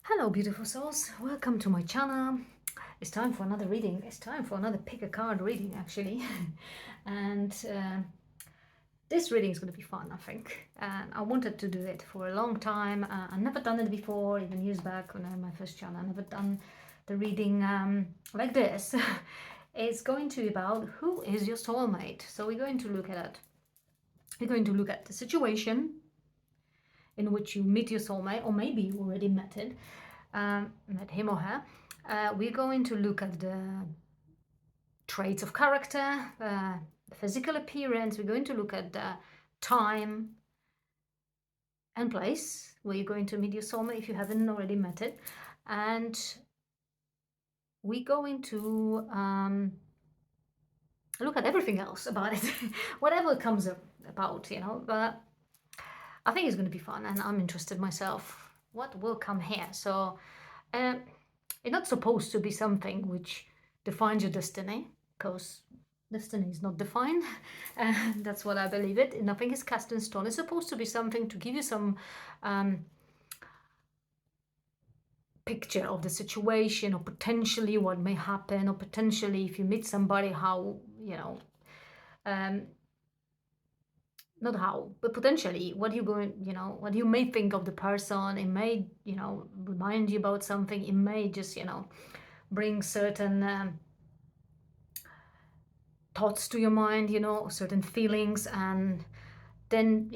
Hello beautiful souls, welcome to my channel. It's time for another reading. It's time for another pick a card reading actually. and this reading is going to be fun, I think. And I wanted to do it for a long time. I've never done it before, even years back when I had my first channel. I've never done the reading like this. It's going to be about who is your soulmate. So we're going to look at it. We're going to look at the situation in which you meet your soulmate, or maybe you already met it. Met him or her. We're going to look at the traits of character, the physical appearance. We're going to look at the time and place where you're going to meet your soulmate if you haven't already met it. And we're going to look at everything else about it, whatever comes about, But I think it's going to be fun, and I'm interested myself. What will come here? So it's not supposed to be something which defines your destiny, because destiny is not defined. That's what I believe it. Nothing is cast in stone. It's supposed to be something to give you some picture of the situation, or potentially what may happen, or potentially if you meet somebody, how, not how, but potentially what you going, what you may think of the person. It may, remind you about something. It may just, bring certain thoughts to your mind, certain feelings, and then,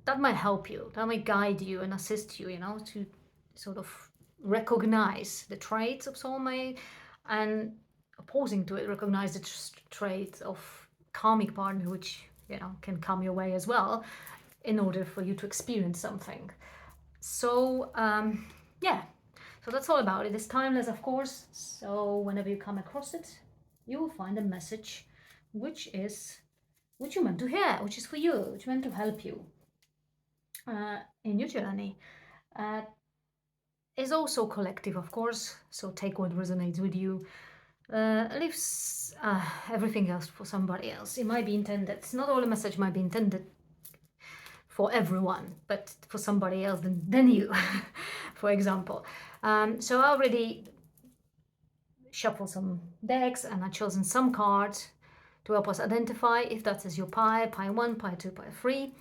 that might help you. That might guide you and assist you, to sort of recognize the traits of soulmate, and opposing to it, recognize the traits of karmic partner, which, can come your way as well, in order for you to experience something. So yeah, so that's all about it. It's timeless, of course, so whenever you come across it, you will find a message which you meant to hear, which is for you, which meant to help you in your journey. Is also collective, of course, so take what resonates with you. Leave everything else for somebody else. It might be intended, not all the message might be intended for everyone, but for somebody else than you, for example. So I already shuffled some decks, and I've chosen some cards to help us identify if that is your pie 1, pie 2, pie 3.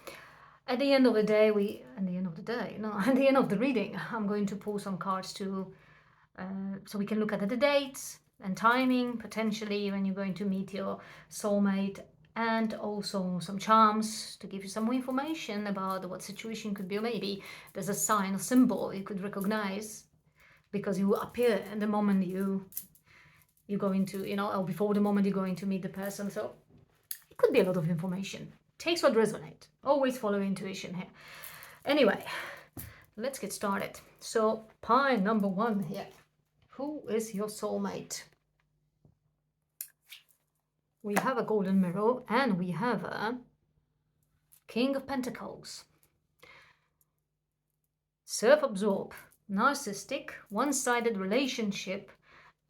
At the end of the day, at the end of the reading, I'm going to pull some cards so we can look at the dates and timing, potentially when you're going to meet your soulmate, and also some charms to give you some more information about what situation could be. Or maybe there's a sign or symbol you could recognize because you appear at the moment you're going to, or before the moment you're going to meet the person. So it could be a lot of information. Takes what resonates. Always follow intuition here. Anyway, let's get started. So pie number 1 here. Who is your soulmate? We have a golden mirror, and we have a King of Pentacles. Self-absorbed, narcissistic, one-sided relationship,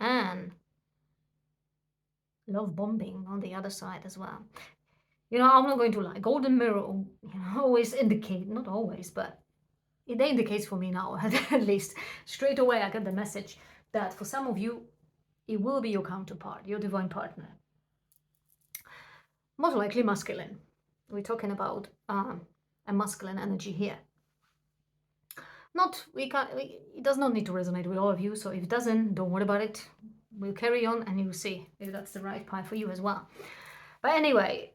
and love bombing on the other side as well. I'm not going to lie. Golden mirror, always indicate, not always, but it indicates for me now, at least, straight away I get the message that for some of you, it will be your counterpart, your divine partner. Most likely masculine. We're talking about a masculine energy here. It does not need to resonate with all of you, so if it doesn't, don't worry about it. We'll carry on, and you'll see if that's the right pie for you as well. But anyway,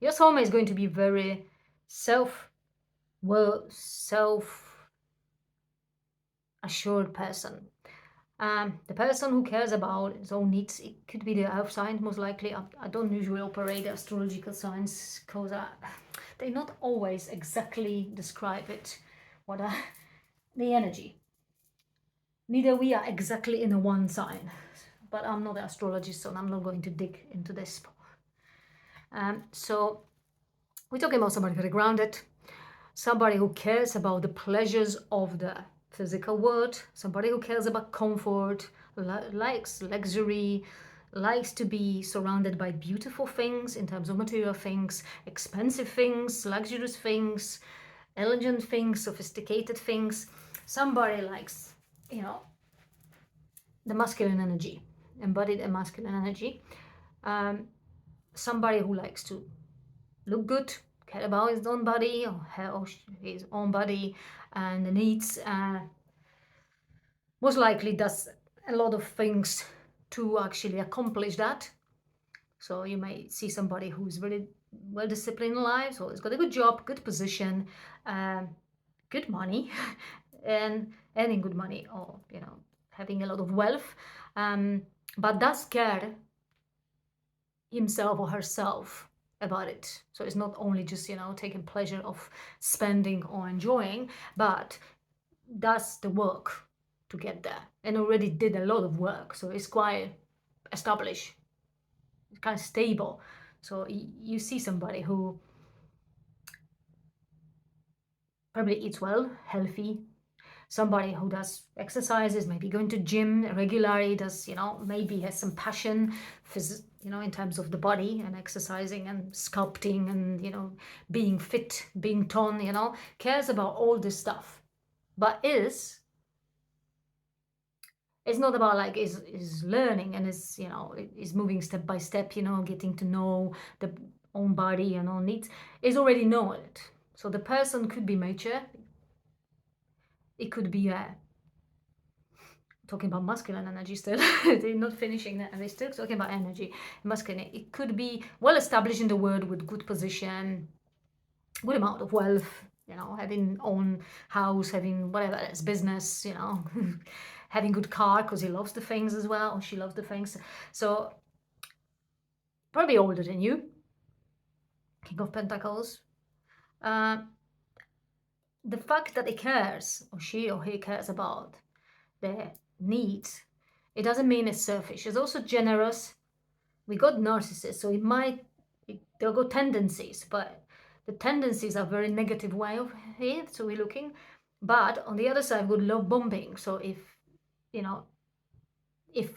your soulmate is going to be very self-assured person. The person who cares about his own needs. It could be the earth sign, most likely. I don't usually operate the astrological signs because they not always exactly describe it. What the energy. Neither we are exactly in a one sign, but I'm not an astrologist, so I'm not going to dig into this. So we're talking about somebody very grounded, somebody who cares about the pleasures of the physical world, somebody who cares about comfort, likes luxury, likes to be surrounded by beautiful things in terms of material things, expensive things, luxurious things, elegant things, sophisticated things. Somebody likes you know, the masculine energy, embodied and masculine energy. Somebody who likes to look good, care about his own body or her or his own body and the needs. Most likely does a lot of things to actually accomplish that. So you may see somebody who's really well disciplined in life, so has got a good job, good position, good money, and earning good money, or having a lot of wealth, but does care himself or herself about it. So it's not only just taking pleasure of spending or enjoying, but does the work to get there and already did a lot of work. So it's quite established, it's kind of stable. So you see somebody who probably eats well, healthy, somebody who does exercises, maybe going to gym regularly, does maybe has some passion in terms of the body and exercising and sculpting and being fit, being toned, cares about all this stuff, but it's not about like is learning and is moving step by step, getting to know the own body and own needs, is already know it. So the person could be mature, it could be talking about masculine energy still. They're not finishing that, and they're still talking about energy, masculine. It could be well established in the world with good position, good amount of wealth, having own house, having whatever it's business, having good car because he loves the things as well, or she loves the things. So probably older than you, King of Pentacles. The fact that he cares, or she or he cares about their needs, it doesn't mean it's selfish. It's also generous. We got narcissists, so they'll go tendencies, but the tendencies are very negative way of it. So we're looking, but on the other side, we love bombing. So if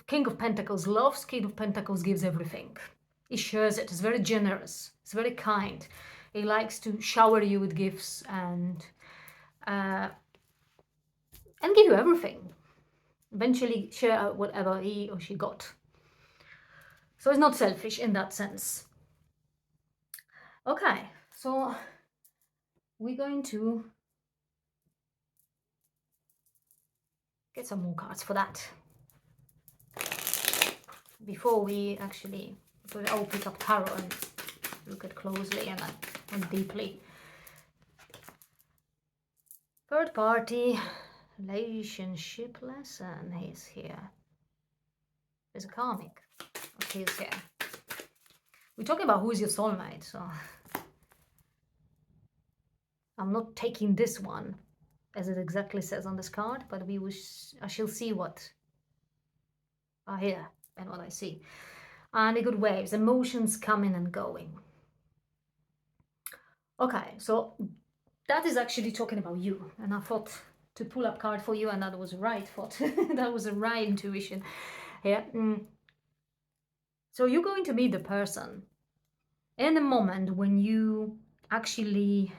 King of Pentacles loves, King of Pentacles gives everything. He shares it. It's very generous. It's very kind. He likes to shower you with gifts and give you everything. Eventually share out whatever he or she got. So it's not selfish in that sense. Okay, so we're going to get some more cards for that. Before we actually I'll pick up tarot and look at closely and deeply. Third party relationship lesson is here. There's a karmic. Okay, it's here. We're talking about who's your soulmate, so I'm not taking this one as it exactly says on this card, but I shall see what I hear and what I see. And the good waves, emotions coming and going. Okay, so that is actually talking about you, and I thought to pull up card for you, and that was the right thought. That was the right intuition here. So you're going to meet the person in the moment when you actually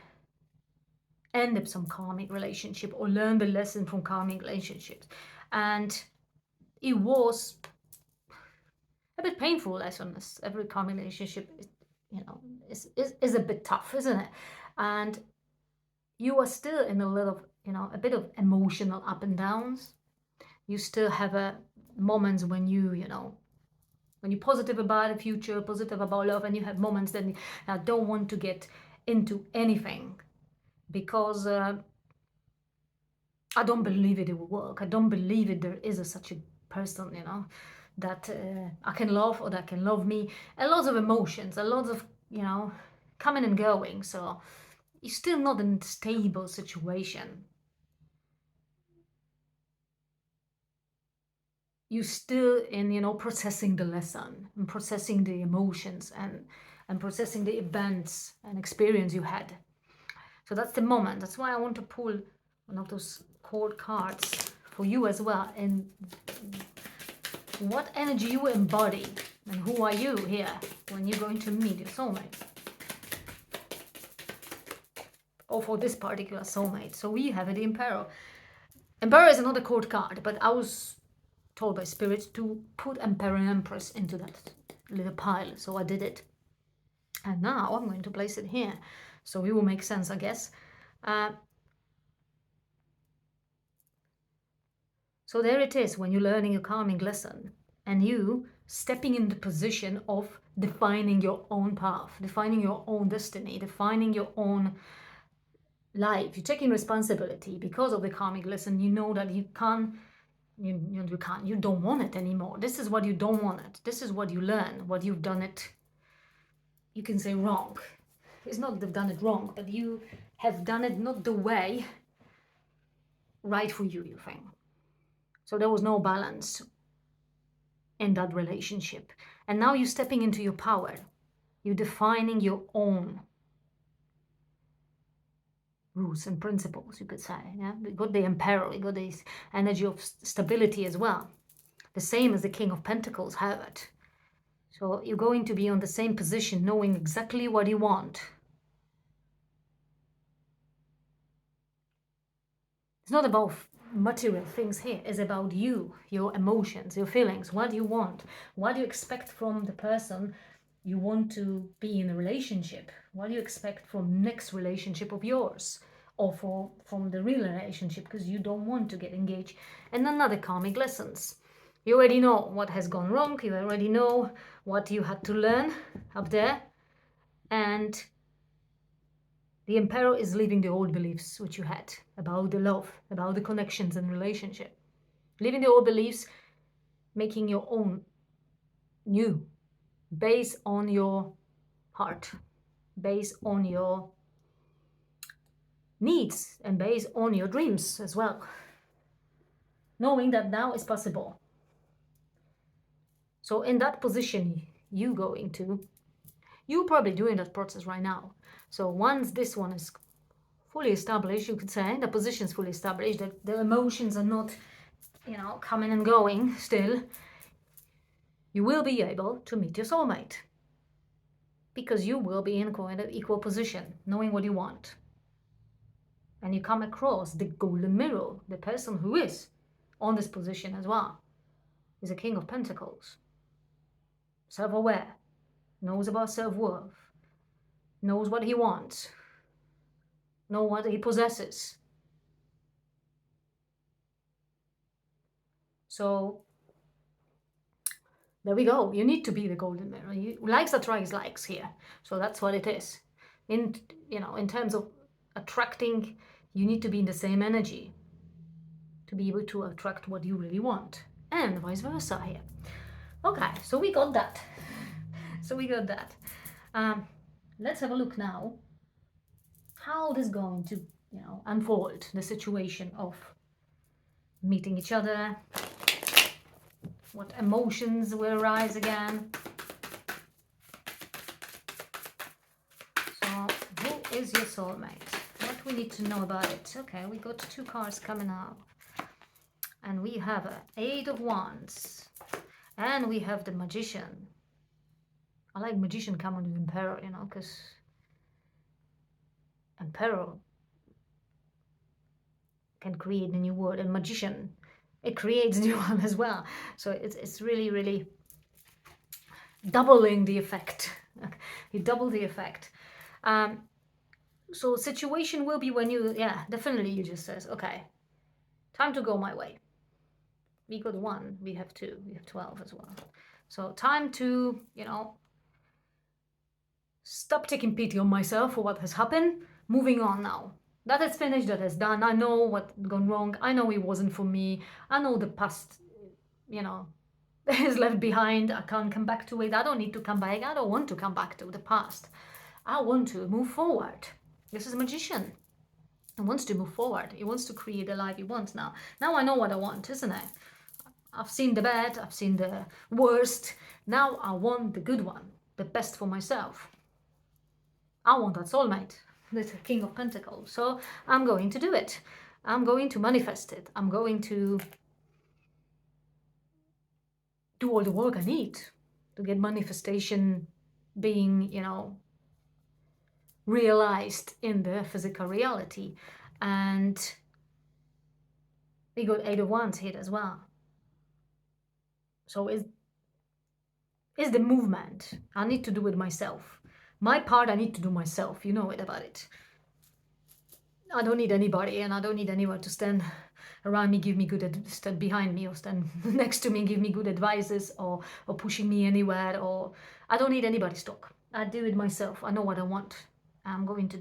end up some karmic relationship or learn the lesson from karmic relationships, and it was a bit painful lesson. Every karmic relationship is a bit tough, isn't it? And you are still in a bit of emotional up and downs. You still have moments when when you're positive about the future, positive about love, and you have moments that you don't want to get into anything because I don't believe it will work. I don't believe it there is such a person, that I can love or that can love me. A lot of emotions, a lot of, coming and going. So you're still not in a stable situation. You're still in, processing the lesson and processing the emotions and processing the events and experience you had. So that's the moment. That's why I want to pull one of those court cards for you as well. And what energy you embody and who are you here when you're going to meet your soulmate. Or for this particular soulmate. So we have the Emperor. Emperor is another court card, but I was told by spirits to put Emperor and Empress into that little pile, so I did it. And now I'm going to place it here, so it will make sense, I guess. So there it is, when you're learning a calming lesson and you stepping in the position of defining your own path, defining your own destiny, defining your own life. You're taking responsibility because of the calming lesson. You know that you can't, you don't want it anymore. This is what you don't want it. This is what you learn, what you've done it, you can say wrong. It's not they've done it wrong, but you have done it not the way right for you, you think. So there was no balance in that relationship. And now you're stepping into your power. You're defining your own rules and principles, you could say. Yeah? We got the emperor, we got this energy of stability as well. The same as the King of Pentacles have it. So you're going to be on the same position, knowing exactly what you want. It's not about material things here. It's about you, your emotions, your feelings, what you want, what you expect from the person you want to be in a relationship, what do you expect from next relationship of yours, or from the real relationship, because you don't want to get engaged. And another karmic lessons. You already know what has gone wrong, you already know what you had to learn up there, and the emperor is leaving the old beliefs which you had about the love, about the connections and relationship. Leaving the old beliefs, making your own new, based on your heart, based on your needs, and based on your dreams as well. Knowing that now is possible. So in that position you go into, you're probably doing that process right now. So once this one is fully established, you could say, the position is fully established, that the emotions are not, coming and going still, you will be able to meet your soulmate. Because you will be in kind of equal position, knowing what you want. And you come across the golden mirror, the person who is on this position as well, is a King of Pentacles. Self-aware, knows about self-worth, knows what he wants, knows what he possesses. So there we go. You need to be the golden mirror. Likes attracts likes here. So that's what it is. In terms of attracting, you need to be in the same energy to be able to attract what you really want, and vice versa here. Okay, so we got that. Let's have a look now how this is going to unfold, the situation of meeting each other, what emotions will arise again. So who is your soulmate? What we need to know about it? Okay, we got 2 cards coming up, and we have an 8 of Wands, and we have the Magician. I like Magician coming with Emperor, because Emperor can create a new word, and Magician, it creates a new one as well. So it's really, really doubling the effect. You double the effect. So situation will be when you, definitely you just says, okay, time to go my way. We got 1, we have 2, we have 12 as well. So time to, stop taking pity on myself for what has happened. Moving on now. That is finished, that is done. I know what's gone wrong. I know it wasn't for me. I know the past, is left behind. I can't come back to it. I don't need to come back. I don't want to come back to the past. I want to move forward. This is a magician. He wants to move forward. He wants to create the life he wants now. Now I know what I want, isn't it? I've seen the bad. I've seen the worst. Now I want the good one, the best for myself. I want that soulmate, the King of Pentacles. So I'm going to do it. I'm going to manifest it. I'm going to do all the work I need to get manifestation being, realized in the physical reality. And We got Eight of Wands here as well. So is the movement. I need to do it myself. My part I need to do myself. You know it about it. I don't need anybody, and I don't need anyone to stand around me, give me stand behind me, or stand next to me, give me good advices, or pushing me anywhere. Or I don't need anybody's talk. I do it myself. I know what I want. I'm going to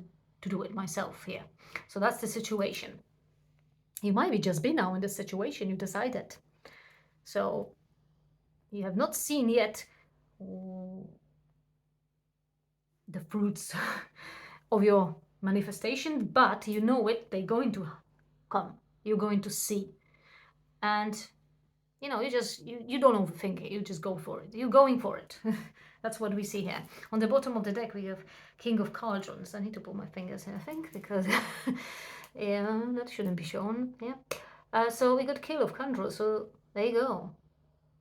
do it myself here. So that's the situation. You might be just be now in this situation. You decided. So you have not seen yet the fruits of your manifestation, but you know it, they're going to come. You're going to see. And you don't overthink it, you just go for it. You're going for it. That's what we see here. On the bottom of the deck we have King of Cauldrons. I need to put my fingers in, I think, because yeah, that shouldn't be shown. Yeah. So we got King of Cauldrons, so there you go.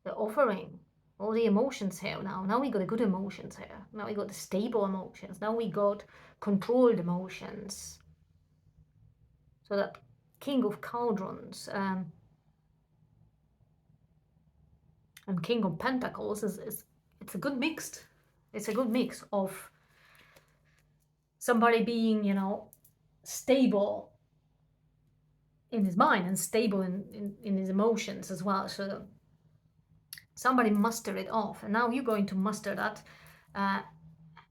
The offering all the emotions here now. Now we got the good emotions here. Now we got the stable emotions. Now we got controlled emotions. So that King of Cauldrons and King of Pentacles is it's a good mix. It's a good mix of somebody being, stable in his mind and stable in his emotions as well. So somebody muster it off, and now you're going to muster that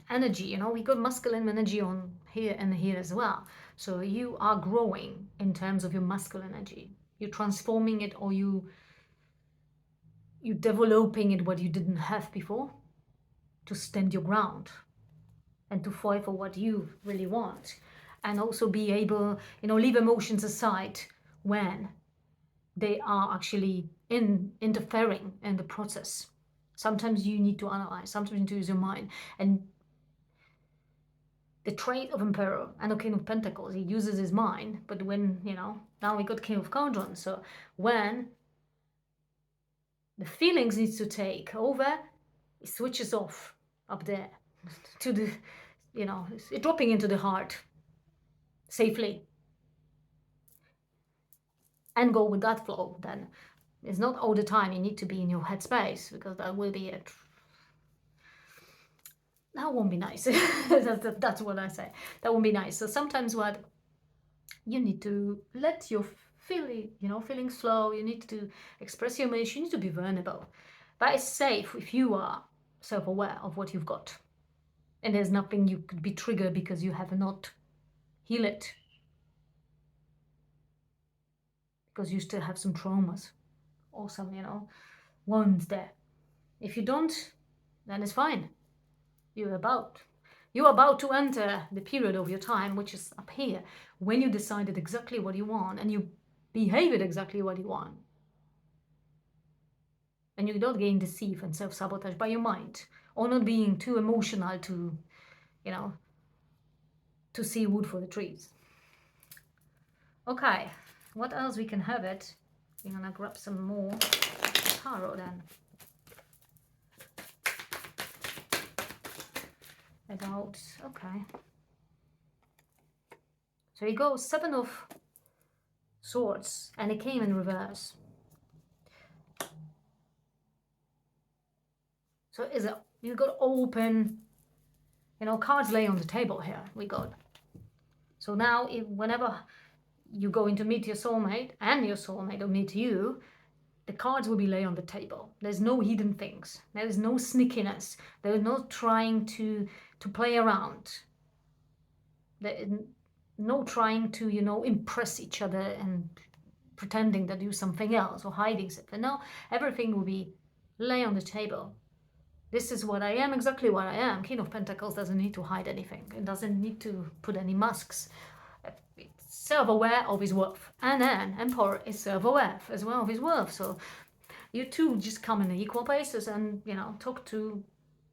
energy. We got masculine energy on here and here as well. So you are growing in terms of your masculine energy. You're transforming it, or you developing it what you didn't have before, to stand your ground and to fight for what you really want, and also be able, leave emotions aside when they are actually interfering in the process. Sometimes you need to analyze, sometimes you need to use your mind. And the trait of Emperor and the King of Pentacles, he uses his mind, but when, now we got King of Cauldrons, so when the feelings needs to take over, it switches off up there to the, dropping into the heart safely, and go with that flow. Then it's not all the time you need to be in your headspace, because that will be it. That won't be nice. That's what I say. That won't be nice. So sometimes what you need to let your feelings flow. You need to express your emotions. You need to be vulnerable. But it's safe if you are self-aware of what you've got. And there's nothing you could be triggered because you have not healed it. Because you still have some traumas or some, wounds there. If you don't, then it's fine. You're about to enter the period of your time, which is up here, when you decided exactly what you want and you behaved exactly what you want. And you don't get deceived and self-sabotage by your mind, or not being too emotional to, to see wood for the trees. Okay, what else we can have it? We're gonna grab some more tarot then. Okay. So you go Seven of Swords, and it came in reverse. So you got open, cards lay on the table here. We got. So now, whenever you going to meet your soulmate, and your soulmate will meet you, the cards will be laid on the table. There's no hidden things. There is no sneakiness. There is no trying to play around. There is no trying to, impress each other and pretending that do something else or hiding something. No, everything will be lay on the table. This is what I am, exactly what I am. King of Pentacles doesn't need to hide anything. It doesn't need to put any masks. It's self-aware of his worth. And then Emperor is self-aware as well of his worth. So you two just come in equal places and, talk to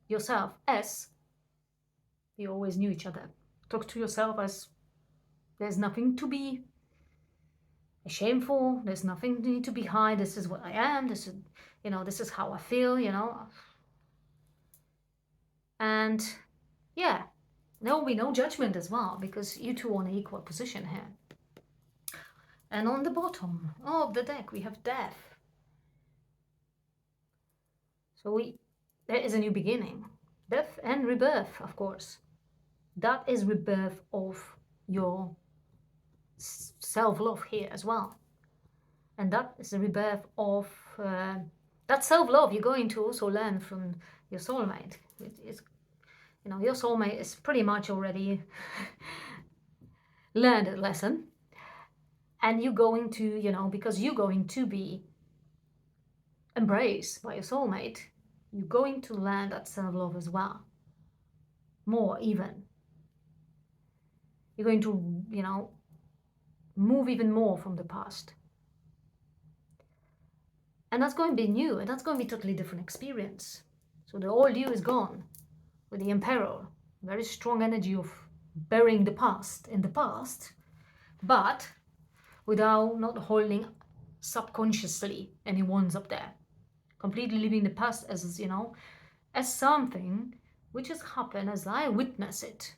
yourself as you always knew each other. Talk to yourself as there's nothing to be ashamed for. There's nothing need to be hide. This is what I am. This is, this is how I feel, And yeah, there will be no judgment as well, because you two are in an equal position here. And on the bottom of the deck, we have death. So there is a new beginning. Death and rebirth, of course. That is rebirth of your self-love here as well. And that is the rebirth of that self-love you're going to also learn from your soulmate. It's, you know, your soulmate is pretty much already learned a lesson. And you're going to, you know, because you're going to be embraced by your soulmate, you're going to learn that self-love as well. More even. You're going to, you know, move even more from the past. And that's going to be new, and that's going to be a totally different experience. So the old you is gone with the Emperor. Very strong energy of burying the past in the past, but without not holding subconsciously any wounds up there. Completely leaving the past as, you know, as something which has happened as I witness it.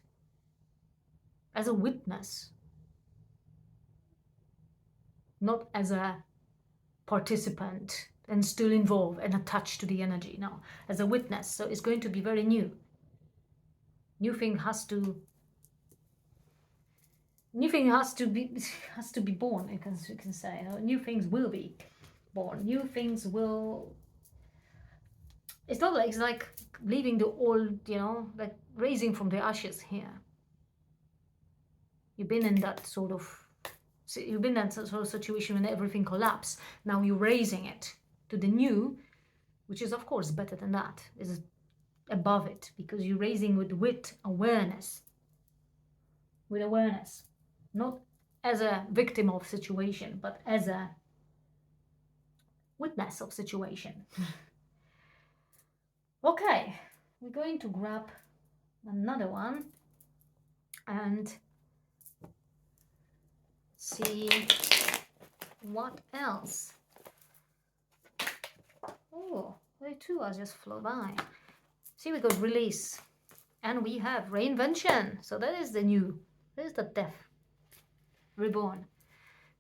As a witness. Not as a participant and still involved and attached to the energy. No, as a witness. So it's going to be very new. New thing has to be born. You can say, you know, new things will be born. New things will. It's not like it's like leaving the old, you know, like raising from the ashes here. You've been in that sort of. You've been in that sort of situation when everything collapsed. Now you're raising it to the new, which is of course better than that. Is above it because you're raising with awareness. With awareness, not as a victim of situation, but as a witness of situation. Okay, we're going to grab another one and see what else. Oh, they too are just flow by. See, we got release and we have reinvention. So that is the new, that is the death, reborn.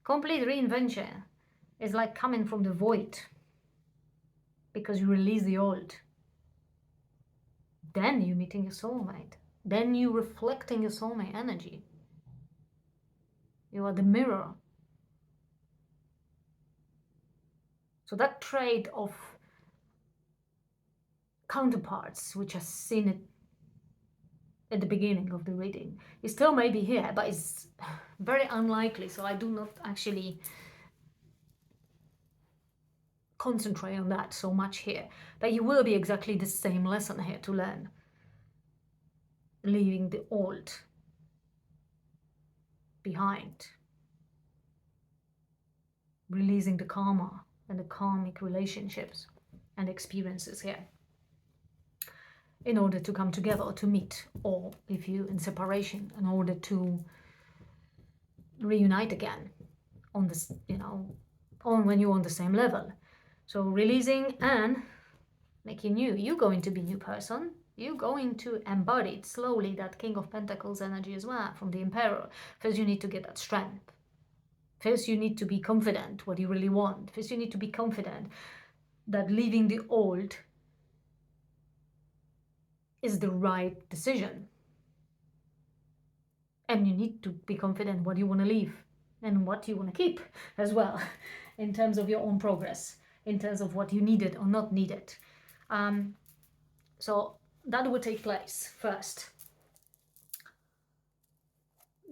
Complete reinvention is like coming from the void because you release the old. Then you're meeting your soulmate. Then you're reflecting your soulmate energy. You are the mirror. So that trade of counterparts, which I've seen it at the beginning of the reading, it still may be here, but it's very unlikely. So I do not actually concentrate on that so much here. But you will be exactly the same lesson here to learn. Leaving the old behind. Releasing the karma and the karmic relationships and experiences here in order to come together or to meet, or if you in separation, in order to reunite again on this, you know, on when you're on the same level. So releasing and making new. You're going to be a new person. You're going to embody slowly that King of Pentacles energy as well from the Emperor. First you need to get that strength. First you need to be confident what you really want. First you need to be confident that leaving the old is the right decision. And you need to be confident what you want to leave and what you want to keep as well, in terms of your own progress, in terms of what you needed or not needed. So that would take place first.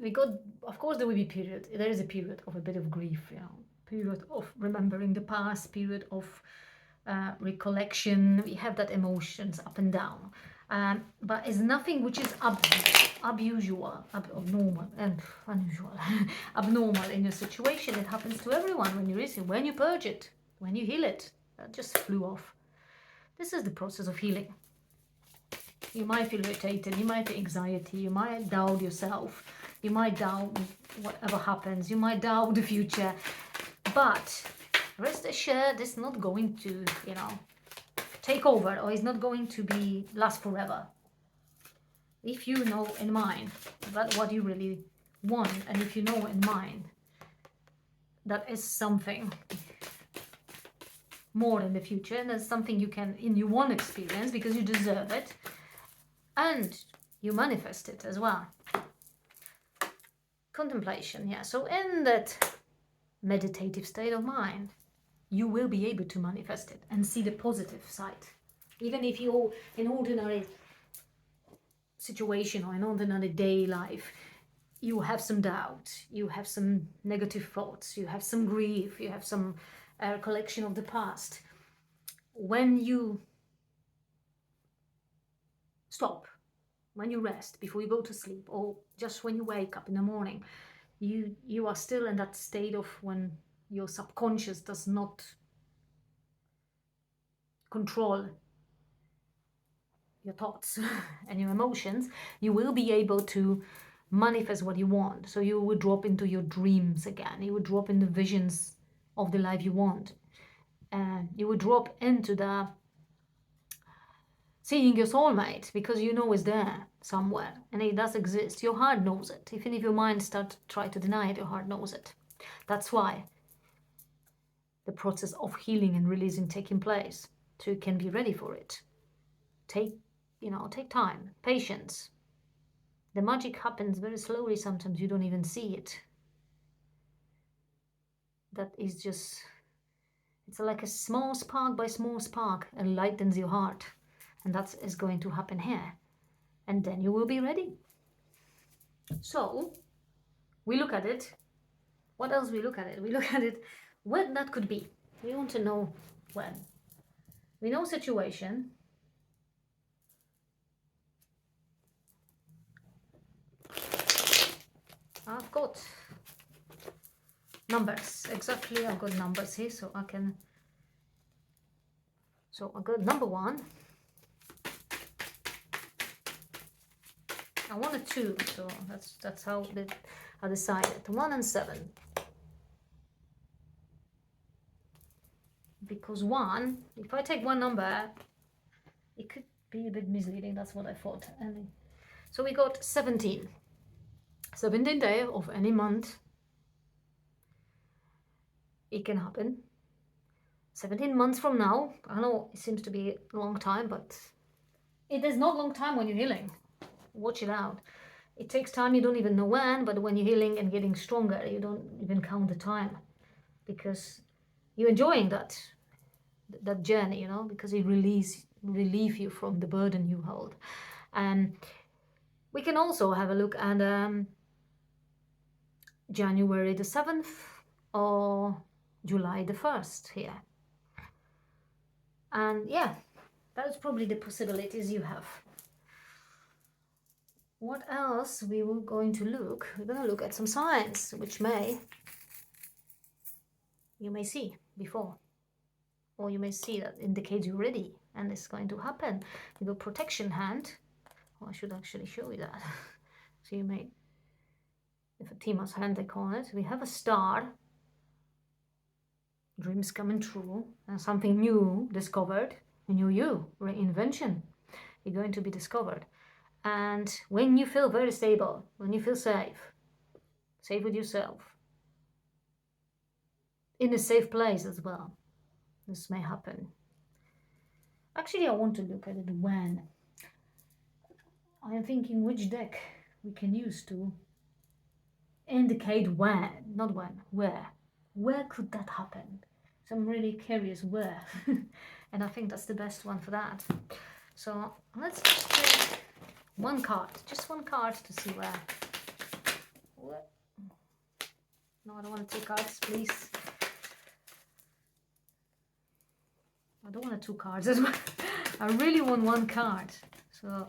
We got, of course, there will be period. There is a period of a bit of grief, you know, period of remembering the past, period of recollection. We have that emotions up and down. But it's nothing which is abnormal and unusual, abnormal in your situation. It happens to everyone when you receive, when you purge it, when you heal it. That just flew off. This is the process of healing. You might feel irritated, you might have anxiety, you might doubt yourself, you might doubt whatever happens, you might doubt the future. But rest assured, it's not going to, you know, take over, or it's not going to be last forever. If you know in mind that what you really want, and if you know in mind that is something more in the future, and that's something you want to experience because you deserve it, and you manifest it as well. Contemplation, yeah. So in that meditative state of mind, you will be able to manifest it and see the positive side. Even if you're in ordinary situation or in ordinary day life, you have some doubt, you have some negative thoughts, you have some grief, you have some recollection of the past. When you stop, when you rest before you go to sleep, or just when you wake up in the morning, you are still in that state of when your subconscious does not control your thoughts and your emotions, you will be able to manifest what you want. So you will drop into your dreams again. You will drop into visions of the life you want. And you will drop into the seeing your soulmate, because you know it's there somewhere and it does exist. Your heart knows it. Even if your mind starts to try to deny it, your heart knows it. That's why the process of healing and releasing taking place, so you can be ready for it. Take time, patience. The magic happens very slowly. Sometimes you don't even see it. That is just, it's like a small spark by small spark enlightens your heart. And that is going to happen here. And then you will be ready. So we look at it. What else we look at it? We look at it when that could be. We want to know when. We know situation. I've got numbers. Exactly, I've got numbers here, so I can. So I got number 1. I wanted 2, so that's how I decided. 1 and 7. Because 1, if I take one number, it could be a bit misleading. That's what I thought. And so we got 17. 17th day of any month. It can happen. 17 months from now. I know it seems to be a long time, but it is not long time when you're healing. Watch it out. It takes time, you don't even know when, but when you're healing and getting stronger, you don't even count the time, because you're enjoying that journey, because it relieve you from the burden you hold. And we can also have a look at January the 7th or July the 1st here. And yeah, that's probably the possibilities you have. What else we were going to look? We're going to look at some signs which you may see before, or you may see that indicates you're ready and it's going to happen. You got protection hand. Well, I should actually show you that. So you may, if a Tima's hand they call it, we have a star, dreams coming true, and something new discovered, a new reinvention. You're going to be discovered. And when you feel very stable, when you feel safe with yourself, in a safe place as well, this may happen. Actually, I want to look at it when. I am thinking which deck we can use to indicate when, not when, where. Where could that happen? So I'm really curious where. And I think that's the best one for that. So let's just take one card, just one card to see where. No, I don't want to take cards, please. I don't want 2 cards as well. I really want 1 card. So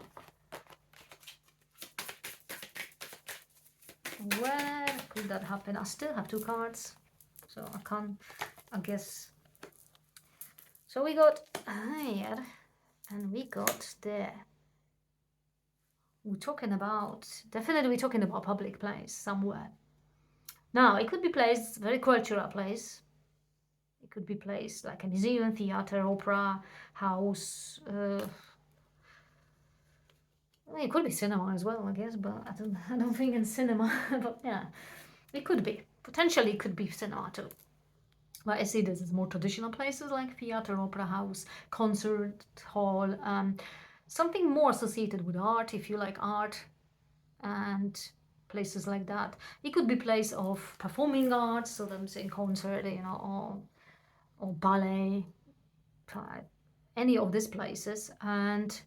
where could that happen? I still have 2 cards, so I can't, I guess. So we got here and we got there. Definitely we're talking about public place somewhere. Now, it could be place, very cultural place. It could be place like a museum, theater, opera, house. It could be cinema as well, I guess, but I don't think in cinema. But yeah, it could be Potentially could be cinema too. But I see this as more traditional places like theater, opera house, concert hall, something more associated with art if you like art, and places like that. It could be place of performing arts, so I'm saying concert, or ballet, any of these places. And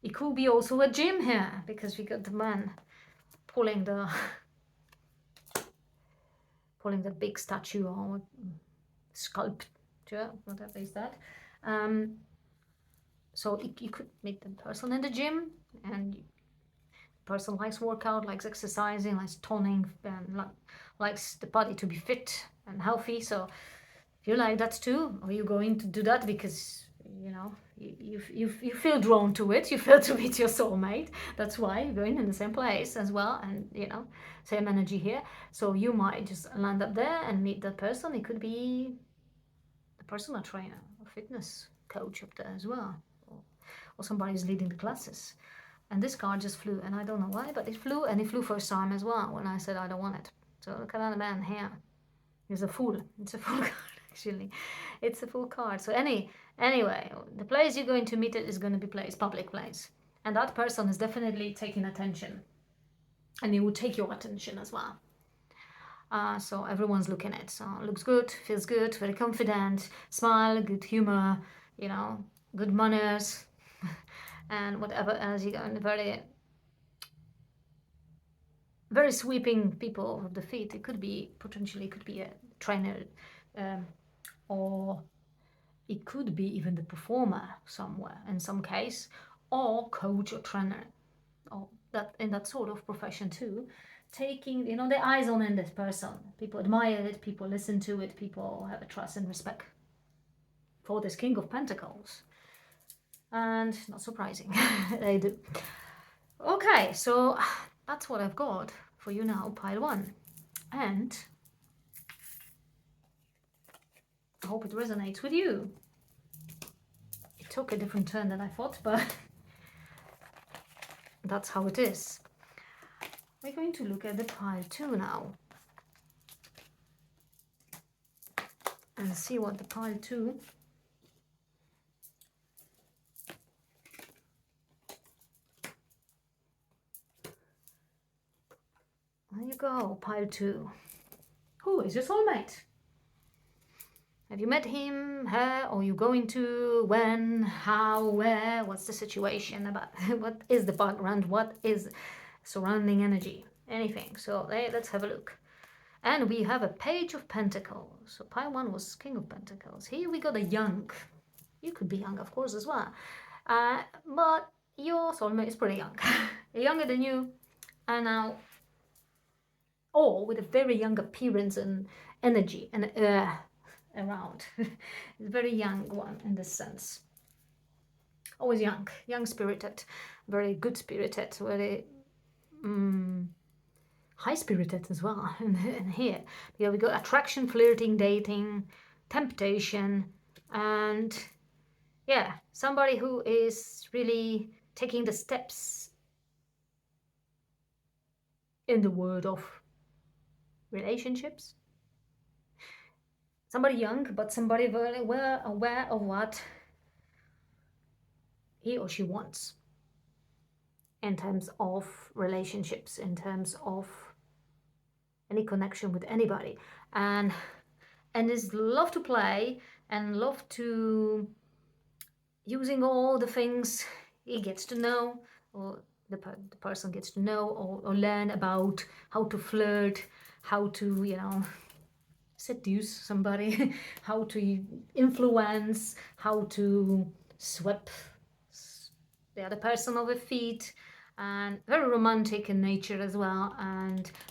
it could be also a gym here, because we got the man pulling the big statue or sculpture, whatever is that. So you could meet the person in the gym, and the person likes workout, likes exercising, likes toning, and likes the body to be fit and healthy. So if you like that too, or you're going to do that because you feel drawn to it, you feel to meet your soulmate. That's why you're going in the same place as well, and same energy here. So you might just land up there and meet that person. It could be a personal trainer, a fitness coach up there as well, or somebody's leading the classes. And this card just flew, and I don't know why, but it flew, and it flew first time as well when I said I don't want it. So look at that man here. He's a fool. It's a full card, actually. It's a full card. So anyway, the place you're going to meet it is going to be public place. And that person is definitely taking attention. And he will take your attention as well. So everyone's looking at it. So looks good, feels good, very confident, smile, good humor, good manners, and whatever else you got. Very sweeping people of the feet. It could be a trainer, or it could be even the performer somewhere in some case, or coach or trainer, or that in that sort of profession too. Taking the eyes on in this person. People admire it. People listen to it. People have a trust and respect for this King of Pentacles. And not surprising, they do. Okay, so that's what I've got for you now, pile 1. And I hope it resonates with you. It took a different turn than I thought, but that's how it is. We're going to look at the pile 2 now. And see what the pile 2 There you go, pile 2. Who is your soulmate? Have you met him, her, or you going to? When? How? Where? What's the situation about? What is the background? What is surrounding energy? Anything. So let's have a look. And we have a Page of Pentacles. So pile 1 was King of Pentacles. Here we got a young. You could be young, of course, as well. But your soulmate is pretty young. Younger than you. And now, or with a very young appearance and energy and around. Very young one in this sense. Always young spirited, very good spirited, very high spirited as well. And here we got attraction, flirting, dating, temptation, and yeah, somebody who is really taking the steps in the world of relationships. Somebody young, but somebody very well aware of what he or she wants in terms of relationships, in terms of any connection with anybody, and is love to play and love to using all the things he gets to know, or the person gets to know, or learn about how to flirt, how to seduce somebody, how to influence, how to sweep the other person off their feet, and very romantic in nature as well,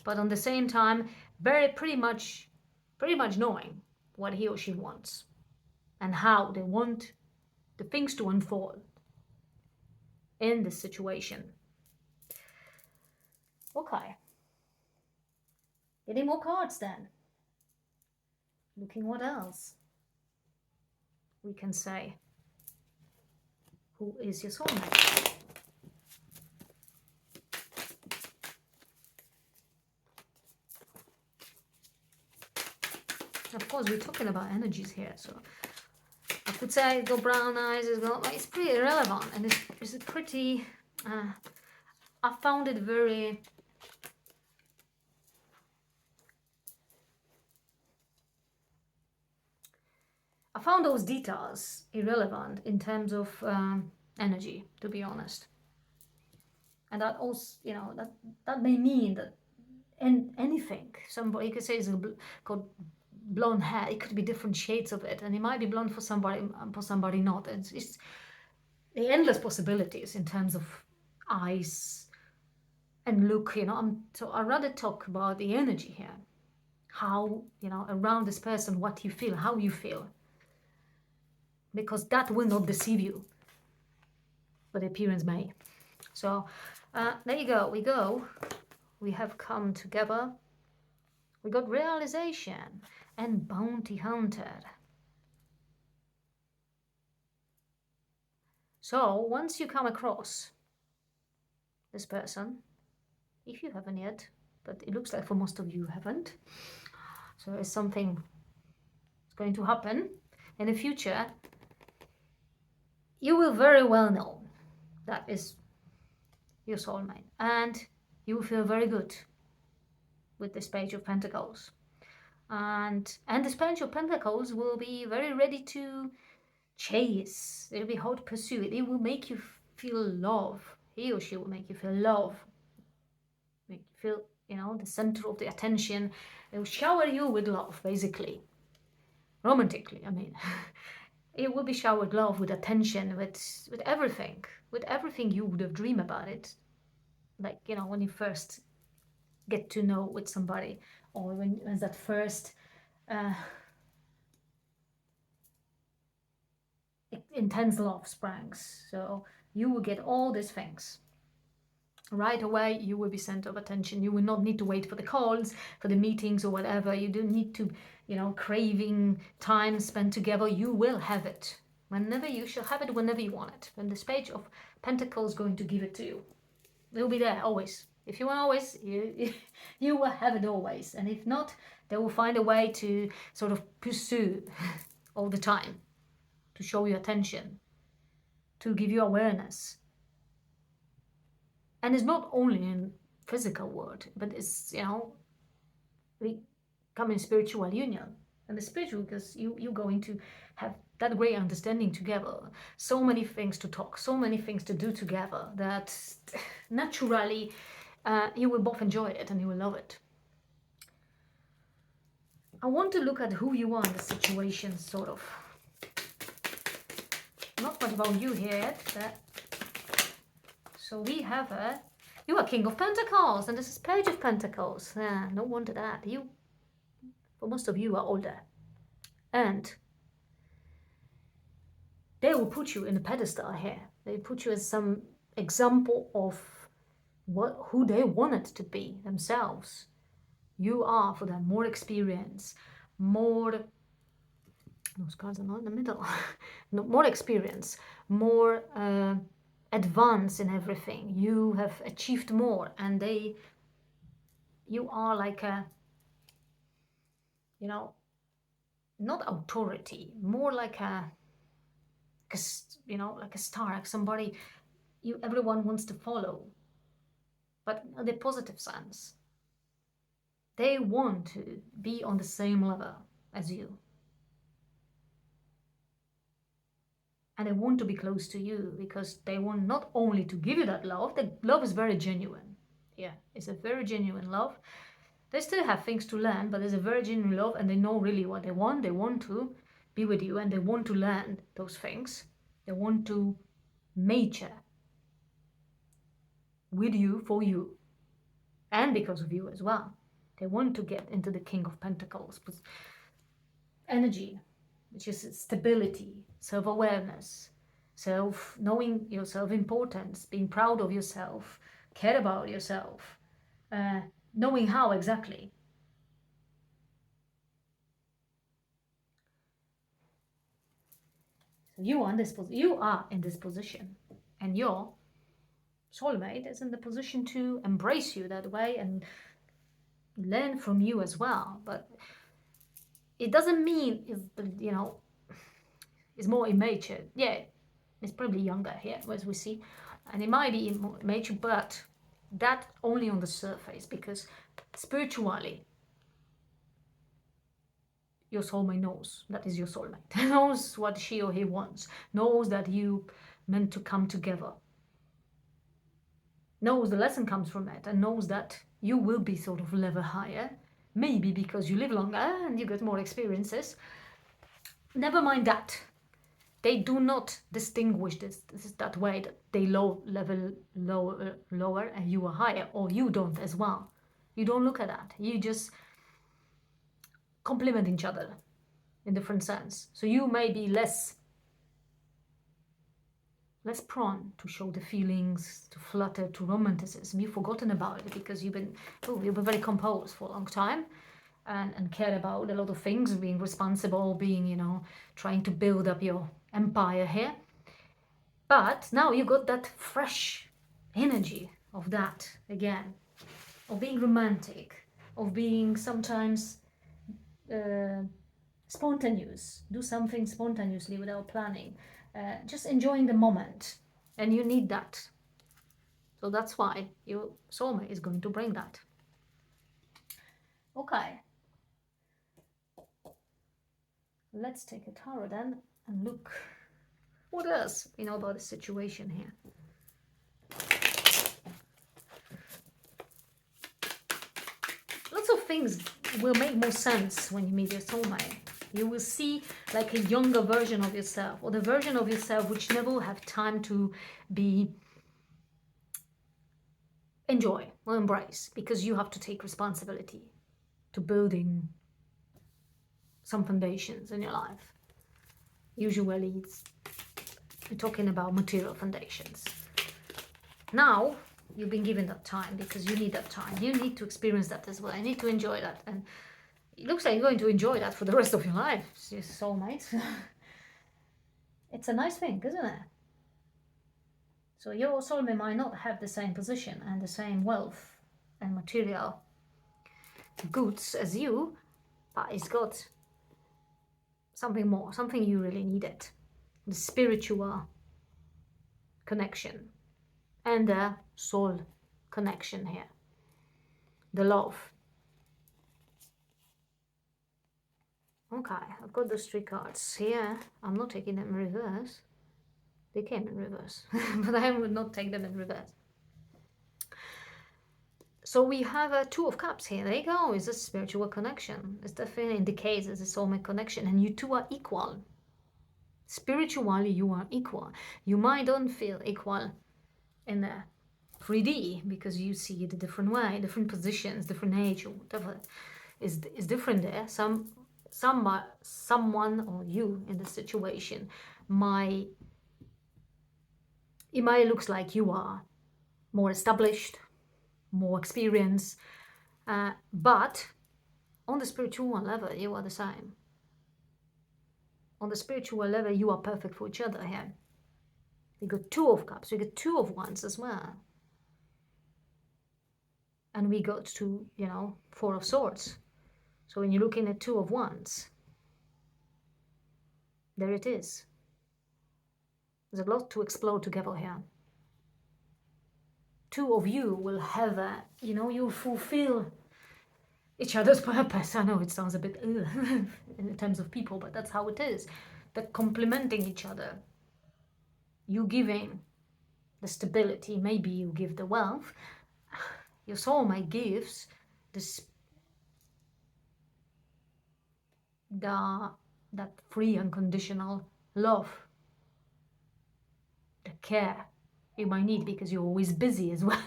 but on the same time pretty much knowing what he or she wants and how they want the things to unfold in this situation. Okay, getting more cards then. Looking what else we can say. Who is your soulmate? of course, we're talking about energies here, so I could say it's got brown eyes, it's pretty irrelevant, and it's pretty, I found it very, I found those details irrelevant in terms of energy, to be honest. And that also, that may mean that anything, somebody could say it's got blonde hair, it could be different shades of it, and it might be blonde for somebody not. It's the endless possibilities in terms of eyes and look, so I'd rather talk about the energy here. How, around this person, what you feel, how you feel. Because that will not deceive you, but the appearance may. So there you go. We have come together. We got realization and bounty hunter. So once you come across this person, if you haven't yet, but it looks like for most of you haven't, so it's something that's going to happen in the future, you will very well know that is your soulmate, and you will feel very good with this Page of Pentacles. And this Page of Pentacles will be very ready to chase. It'll be hard to pursue it. It will make you feel love. He or she will make you feel love. Make you feel, the center of the attention. It will shower you with love, basically. Romantically, I mean. It will be showered love, with attention, with everything. With everything you would have dreamed about it. Like, when you first get to know with somebody, or when that first intense love springs. So you will get all these things right away. You will be center of attention. You will not need to wait for the calls, for the meetings, or whatever. You don't need to, craving time spent together. You will have it whenever you shall have it, whenever you want it. And this Page of Pentacles is going to give it to you. It will be there always. If you want always, you will have it always. And if not, they will find a way to sort of pursue all the time, to show you attention, to give you awareness. And it's not only in physical world, but it's, we come in spiritual union. And the spiritual, because you're going to have that great understanding together. So many things to talk, so many things to do together, that naturally you will both enjoy it and you will love it. I want to look at who you are in the situation, sort of. Not much about you here yet. So we have you are King of Pentacles, and this is Page of Pentacles. No wonder that. For most of you, are older. And they will put you in a pedestal here. They put you as some example of who they wanted to be themselves. You are, for them, more experience, more... Those cards are not in the middle. No, more experience, more advance in everything. You have achieved more, and you are like a, not authority, more like a like a star, like somebody everyone wants to follow, but in the positive sense. They want to be on the same level as you. And they want to be close to you, because they want not only to give you that love, the love is very genuine. Yeah, it's a very genuine love. They still have things to learn, but there's a very genuine love, and they know really what they want. They want to be with you, and they want to learn those things. They want to mature with you, for you, and because of you as well. They want to get into the King of Pentacles energy, which is stability, self-awareness, knowing your self-importance, being proud of yourself, care about yourself, knowing how exactly. So you are in this position, and your soulmate is in the position to embrace you that way and learn from you as well. But it doesn't mean is more immature. Yeah, it's probably younger here, as we see, and it might be more immature, but that only on the surface, because spiritually, your soulmate knows that is your soulmate, knows what she or he wants, knows that you meant to come together, knows the lesson comes from it, and knows that you will be sort of level higher, maybe because you live longer and you get more experiences. Never mind that. They do not distinguish this that way, that they lower and you are higher, or you don't as well. You don't look at that. You just complement each other in different sense. So you may be less prone to show the feelings, to flutter, to romanticism. You've forgotten about it because you've been very composed for a long time, and cared about a lot of things, being responsible, being, trying to build up your empire here. But now you got that fresh energy of that again, of being romantic, of being sometimes spontaneous, do something spontaneously without planning, just enjoying the moment. And you need that. So that's why your soulmate is going to bring that. Okay. Let's take a tarot then and look what else we know about the situation here. Lots of things will make more sense when you meet your soulmate. You will see like a younger version of yourself, or the version of yourself which never have time to be enjoy or embrace, because you have to take responsibility to building some foundations in your life. Usually we're talking about material foundations. Now you've been given that time because you need that time. You need to experience that as well. You need to enjoy that, and it looks like you're going to enjoy that for the rest of your life. It's your soulmate. It's a nice thing, isn't it? So your soulmate might not have the same position and the same wealth and material goods as you, but it's got something more, something you really needed. The spiritual connection and the soul connection here. The love. Okay, I've got those 3 cards here. I'm not taking them in reverse. They came in reverse, but I would not take them in reverse. So we have a 2 of Cups here. There you go. It's a spiritual connection. It definitely indicates it's a soulmate connection, and you two are equal. Spiritually, you are equal. You might don't feel equal in the 3D because you see it a different way, different positions, different age, or whatever is different there. Someone or you in the situation it might looks like you are more established, more experienced, but on the spiritual level you are the same. On the spiritual level you are perfect for each other here. We got 2 of Cups, we got 2 of Wands as well, and we got to 4 of Swords. So when you're looking at 2 of Wands, there it is. There's a lot to explore together here. 2 of you will have you'll fulfill each other's purpose. I know it sounds a bit in terms of people, but that's how it is. They're complementing each other. You giving the stability, maybe you give the wealth. Your soulmate gives this that free unconditional love, the care you might need because you're always busy as well.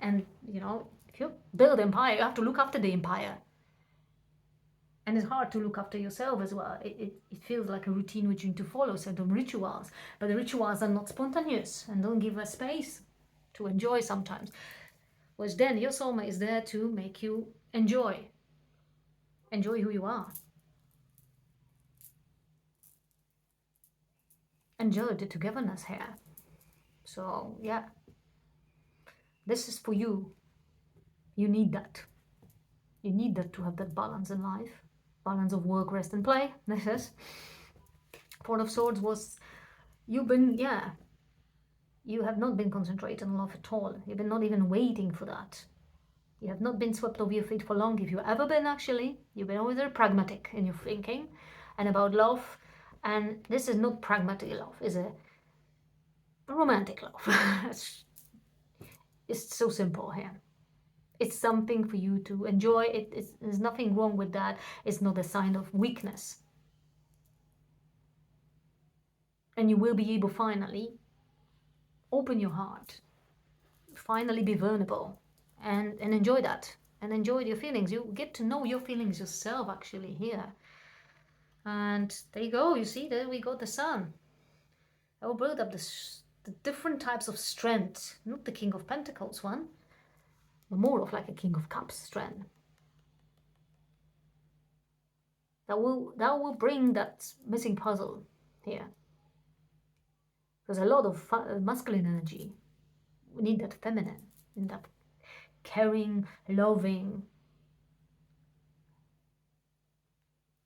And if you build empire, you have to look after the empire, and it's hard to look after yourself as well. It feels like a routine which you need to follow certain rituals, but the rituals are not spontaneous and don't give us space to enjoy sometimes. Whereas then your soulmate is there to make you enjoy who you are, enjoy the togetherness here. So yeah, this is for you. You need that. You need that to have that balance in life. balance of work, rest and play. This is Four of Swords was, you've been, yeah, you have not been concentrating on love at all. You've been not even waiting for that. You have not been swept over your feet for long. If you've ever been, actually, you've been always very pragmatic in your thinking and about love. And this is not pragmatic love, it's a romantic love. It's so simple here. It's something for you to enjoy. There's nothing wrong with that. It's not a sign of weakness. And you will be able finally open your heart, finally be vulnerable, and enjoy that, and enjoy your feelings. You get to know your feelings yourself actually here. And there you go. You see, there we got the Sun. I will build up the different types of strength, not the King of Pentacles one, but more of like a King of Cups strength. That will bring that missing puzzle here. There's a lot of masculine energy. We need that feminine, in that caring, loving,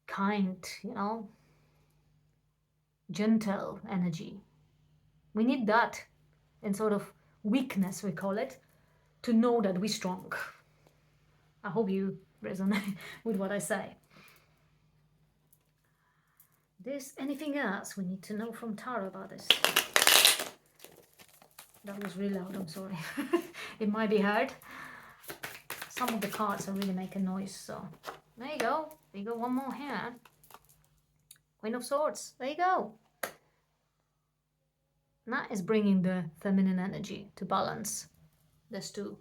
kind, gentle energy. We need that in sort of weakness, we call it, to know that we're strong. I hope you resonate with what I say. There's anything else we need to know from Tarot about this? That was really loud, I'm sorry. It might be heard. Some of the cards are really making noise, so there you go. There you go, one more here. Queen of Swords, there you go. And that is bringing the feminine energy to balance. There's two.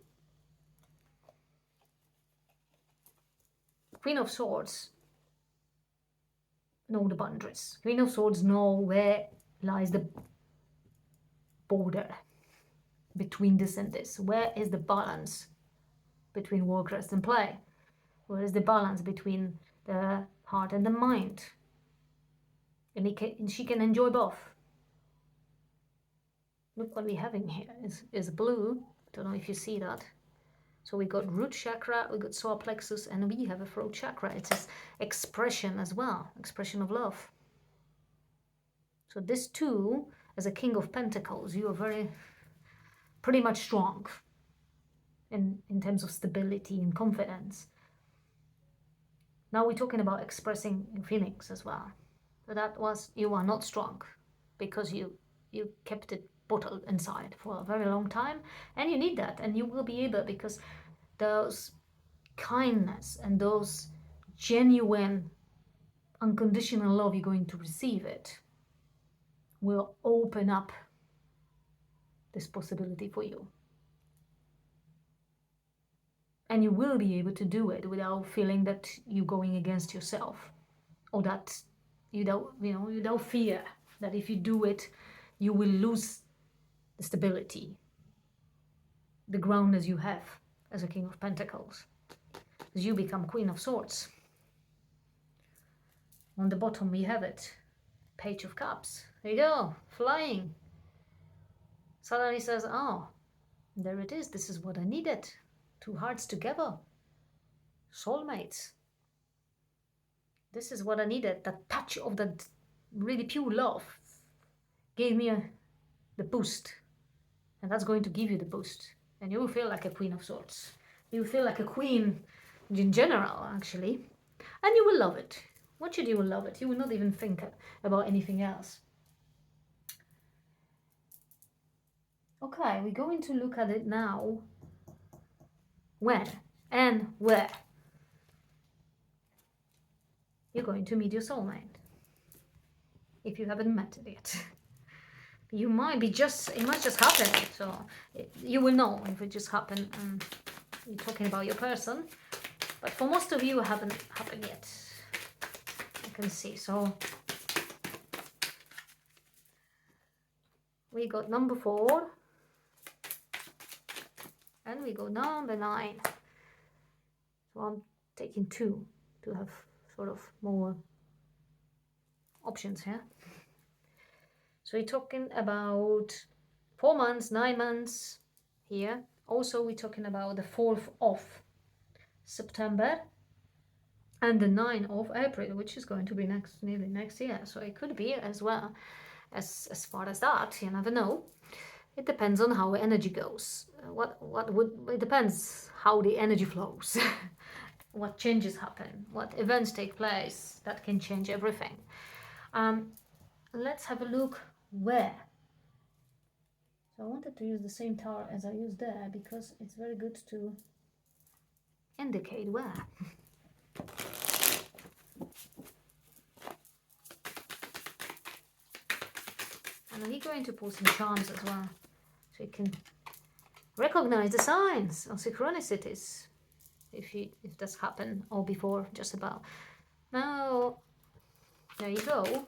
Queen of Swords know the boundaries. Queen of Swords know where lies the border between this and this. Where is the balance between work, rest and play? Where is the balance between the heart and the mind? And she can enjoy both. Look what we're having here is blue. Don't know if you see that. So we got root chakra, we got solar plexus, and we have a throat chakra. It's this expression as well, expression of love. So this too, as a King of Pentacles, you are pretty much strong in terms of stability and confidence. Now we're talking about expressing your feelings as well. So that was, you are not strong because you kept it bottled inside for a very long time, and you need that, and you will be able, because those kindness and those genuine unconditional love you're going to receive, it will open up this possibility for you, and you will be able to do it without feeling that you're going against yourself, or that you don't fear that if you do it you will lose the stability, the ground as you have as a King of Pentacles, as you become Queen of Swords. On the bottom we have it, Page of Cups. There you go, flying. Suddenly says, oh, there it is, this is what I needed. Two hearts together, soulmates. This is what I needed. That touch of that really pure love gave me the boost, and that's going to give you the boost, and you will feel like a Queen of Swords. You will feel like a queen in general, actually, and you will love it. Watch it, you will love it. You will not even think about anything else. Okay, we're going to look at it now. When and where you're going to meet your soulmate, if you haven't met it yet. You might be it might just happen, so you will know if it just happened and you're talking about your person. But for most of you, it haven't happened yet, I can see. So we got number 4 and we go number 9. So I'm taking 2 to have sort of more options here. So we're talking about 4 months, 9 months here. Also, we're talking about the 4th of September. and the 9th of April, which is going to be nearly next year. So it could be as well. As far as that, you never know. It depends on how energy goes. It depends how the energy flows. What changes happen, what events take place that can change everything. Let's have a look where. So I wanted to use the same tower as I used there because it's very good to indicate where. And we're going to pull some charms as well, so you can recognize the signs or synchronicities if this happened or before, just about. Now, there you go.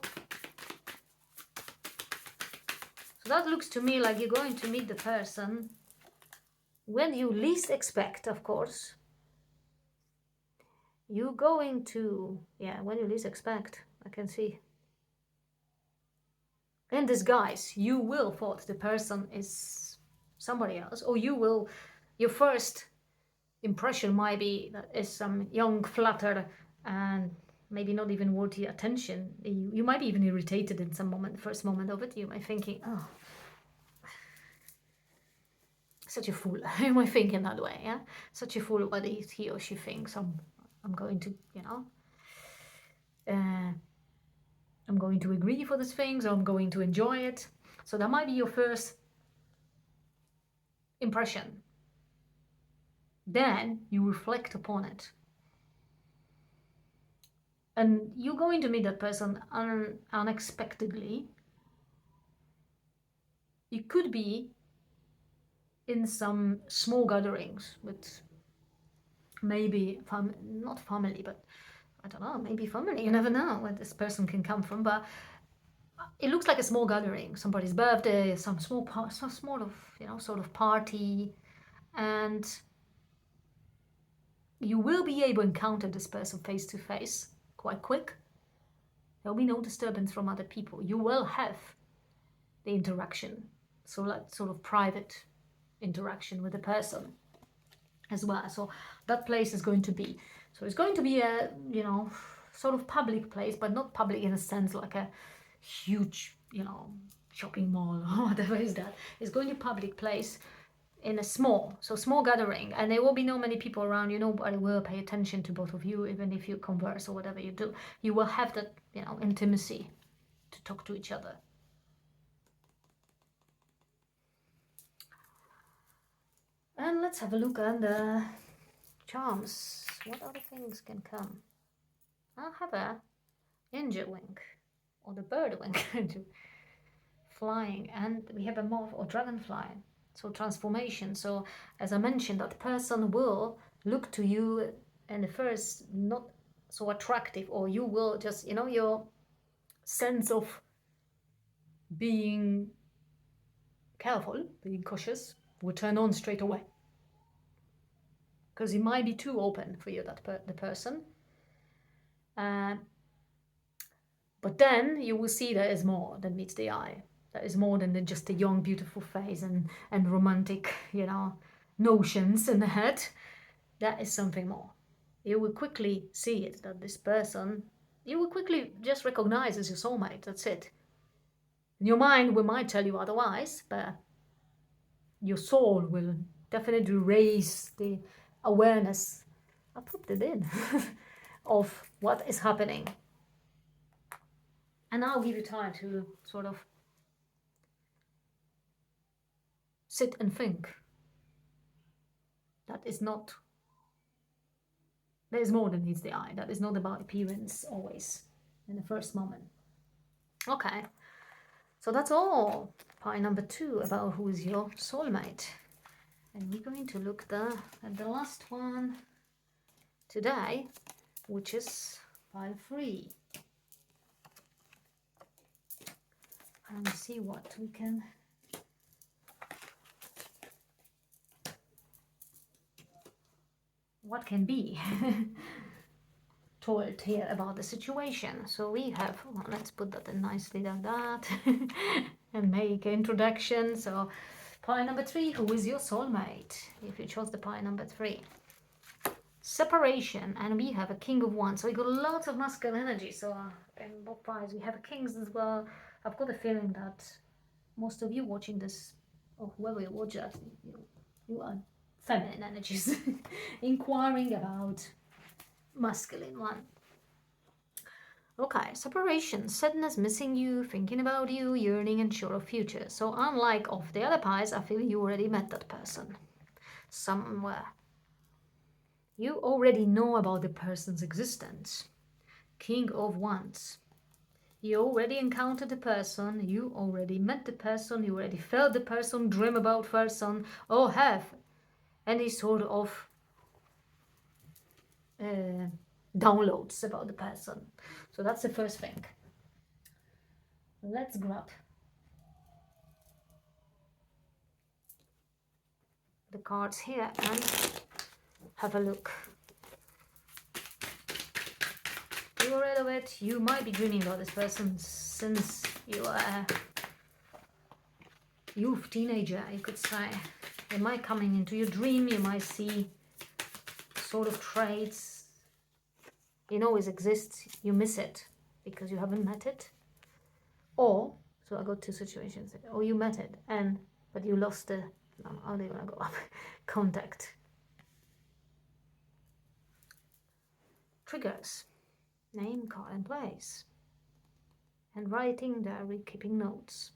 So that looks to me like you're going to meet the person when you least expect, of course. You're going to, yeah, when you least expect, I can see. In disguise, you will thought the person is somebody else, or your first impression might be that is some young, flattered, and maybe not even worthy attention. You might be even irritated in some moment, first moment of it. You might thinking, oh, such a fool. You might think in that way, yeah? Such a fool, what he or she thinks. I'm going to, I'm going to agree for these things, or I'm going to enjoy it. So that might be your first impression. Then you reflect upon it. And you're going to meet that person unexpectedly. It could be in some small gatherings with maybe not family, but I don't know, maybe family. You never know where this person can come from. But it looks like a small gathering, somebody's birthday, some small sort of party, and you will be able to encounter this person face to face quite quick. There'll be no disturbance from other people. You will have the interaction, so like sort of private interaction with the person as well. So that place is going to be, so it's going to be a, sort of public place, but not public in a sense like a huge, shopping mall or whatever is that. It's going to be a public place in a small gathering, and there will be no many people around. Nobody will pay attention to both of you, even if you converse or whatever you do. You will have that, intimacy to talk to each other. And let's have a look at the charms. What other things can come? I'll have a ninja wing, or the bird wing, flying, and we have a moth or dragonfly, so transformation. So as I mentioned, that person will look to you and the first not so attractive, or you will just, your sense of being careful, being cautious, will turn on straight away, because it might be too open for you, the person. But then you will see there is more than meets the eye. There is more than just a young, beautiful face and romantic, notions in the head. That is something more. You will quickly see it, that this person, you will quickly just recognize as your soulmate. That's it. Your mind might tell you otherwise, but your soul will definitely raise the awareness. I put it in of what is happening. And I'll give you time to sort of sit and think. That is not, there is more than meets the eye. That is not about appearance always in the first moment. Okay, so that's all. Pie number 2 about who is your soulmate. And we're going to look at the last one today, which is pile 3. And see what we can be told here about the situation. So we have, well, let's put that in nicely like that and make an introduction. So pie number 3, who is your soulmate? If you chose the pie number 3. separation, and we have a King of Wands. So we got lots of masculine energy. So in both piles we have a Kings as well. I've got a feeling that most of you watching this, or whoever you watch that, you are feminine energies inquiring about masculine one. Okay, separation, sadness, missing you, thinking about you, yearning, and sure of future. So unlike of the other pies, I feel you already met that person somewhere. You already know about the person's existence. King of Wands. You already encountered the person, you already met the person, you already felt the person, dream about person, or have any sort of downloads about the person. So that's the first thing. Let's grab the cards here and have a look. You read of it, you might be dreaming about this person since you are a youth, teenager, you could say. They might coming into your dream, you might see sort of traits. It always exists, you miss it because you haven't met it. Or, so I got two situations, or you met it, but you lost the, how are they gonna go up? Contact. Triggers. Name, card and place. And writing, diary, keeping notes.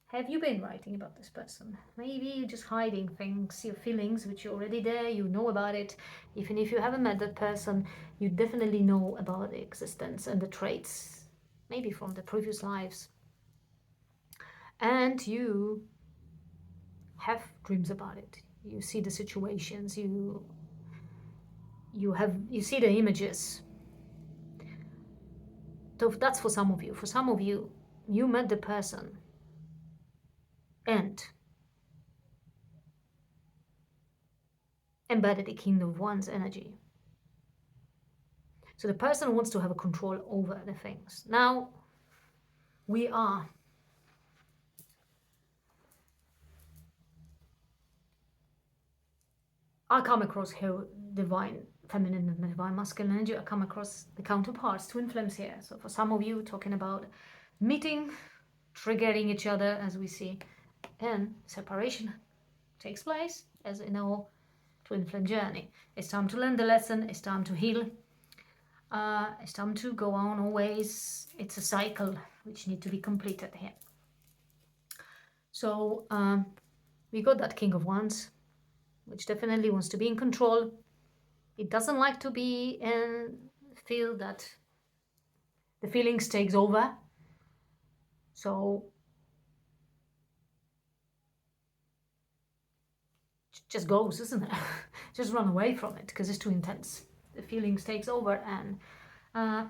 Have you been writing about this person? Maybe you're just hiding things, your feelings, which are already there, you know about it. Even if you haven't met that person, you definitely know about the existence and the traits, maybe from the previous lives. And you have dreams about it. You see the situations, you see the images. So that's for some of you. For some of you, you met the person and embedded the King of Wands energy. So the person wants to have a control over the things. Now, I come across here divine feminine and divine masculine energy. I come across the counterparts, twin flames here. So for some of you, talking about meeting, triggering each other, as we see, and separation takes place, as in our twin flame journey. It's time to learn the lesson. It's time to heal. It's time to go on always. It's a cycle which needs to be completed here. So we got that King of Wands, which definitely wants to be in control. It doesn't like to be and feel that the feelings takes over. So just goes, isn't it? Just run away from it because it's too intense. The feelings takes over, and the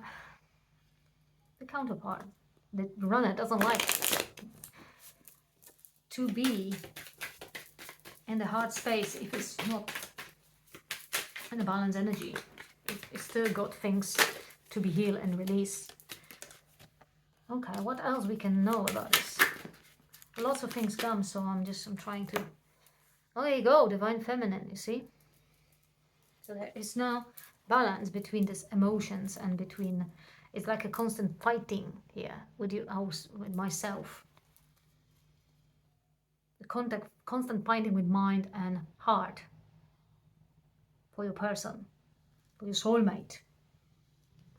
counterpart, the runner, doesn't like to be in the hard space if it's not in a balanced energy. It's still got things to be healed and released. Okay, what else we can know about this? Lots of things come, so I'm trying to. Oh, there you go, divine feminine. You see. So there is no balance between these emotions and between. It's like a constant fighting here with you, with myself. The constant fighting with mind and heart for your person, for your soulmate.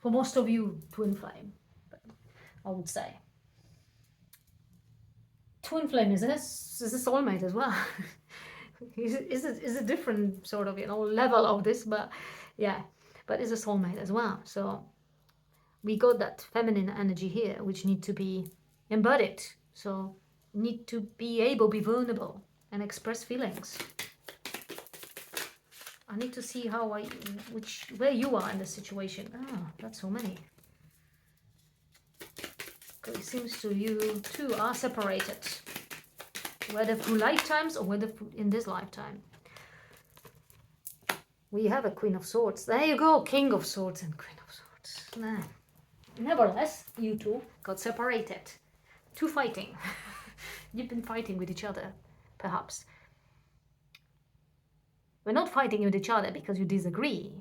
For most of you, twin flame, I would say. Twin flame is a soulmate as well. is a different sort of level of this, but yeah, but it's a soulmate as well. So we got that feminine energy here, which need to be embodied. So need to be able, be vulnerable, and express feelings. I need to see where you are in the situation. That's so many. Because it seems to you two are separated, whether through lifetimes or whether in this lifetime. We have a Queen of Swords. There you go, King of Swords and Queen of Swords. Nah. Nevertheless, you two got separated. Two fighting. You've been fighting with each other, perhaps. We're not fighting with each other because you disagree.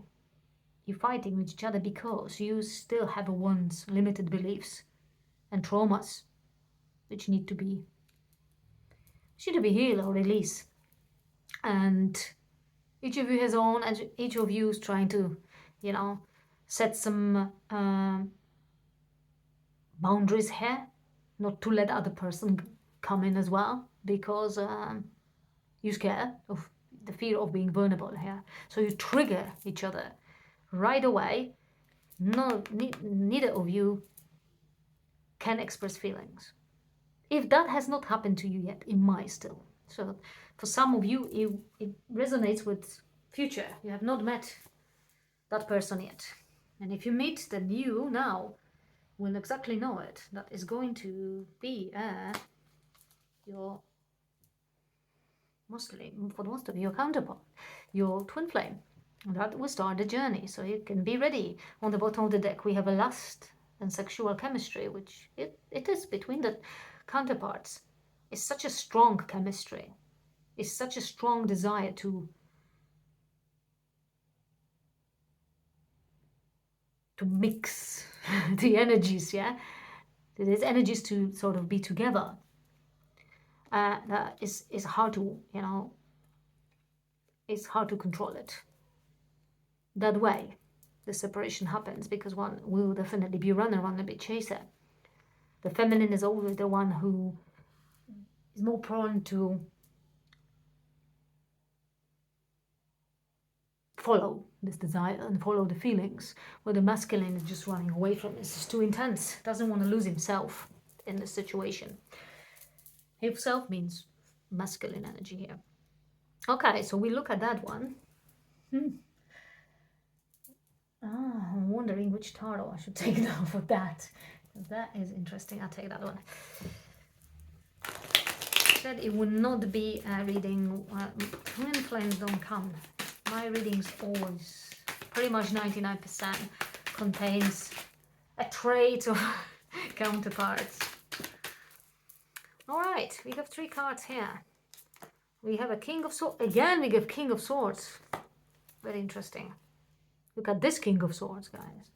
You're fighting with each other because you still have one's limited beliefs and traumas which need to be healed or released. And each of you has own, and each of you is trying to, you know, set some boundaries here, not to let other person come in as well, because you're scared of the fear of being vulnerable here. So you trigger each other right away. No, neither of you can express feelings. If that has not happened to you yet, it might still. So for some of you, it resonates with future. You have not met that person yet. And if you meet, then you now will exactly know it. That is going to be your, mostly, for most of you, your counterpart, your twin flame. That will start the journey. So you can be ready. On the bottom of the deck, we have a lust and sexual chemistry, which it is between the counterparts. It's such a strong chemistry. It's such a strong desire to mix the energies, yeah? There's energies to sort of be together. That is hard to, it's hard to control it. That way, the separation happens because one will definitely be runner, one will be chaser. The feminine is always the one who is more prone to follow this desire and follow the feelings, where the masculine is just running away from it. It's just too intense, doesn't want to lose himself in the situation. Himself means masculine energy here. Okay, so we look at that one. I'm wondering which tarot I should take now for that. That is interesting. I'll take that one. Said it would not be a reading. Twin flames don't come. My readings always, pretty much 99%, contains a trait of counterparts. All right, we have 3 cards here. We have a King of Swords. Again, we give King of Swords. Very interesting. Look at this King of Swords, guys.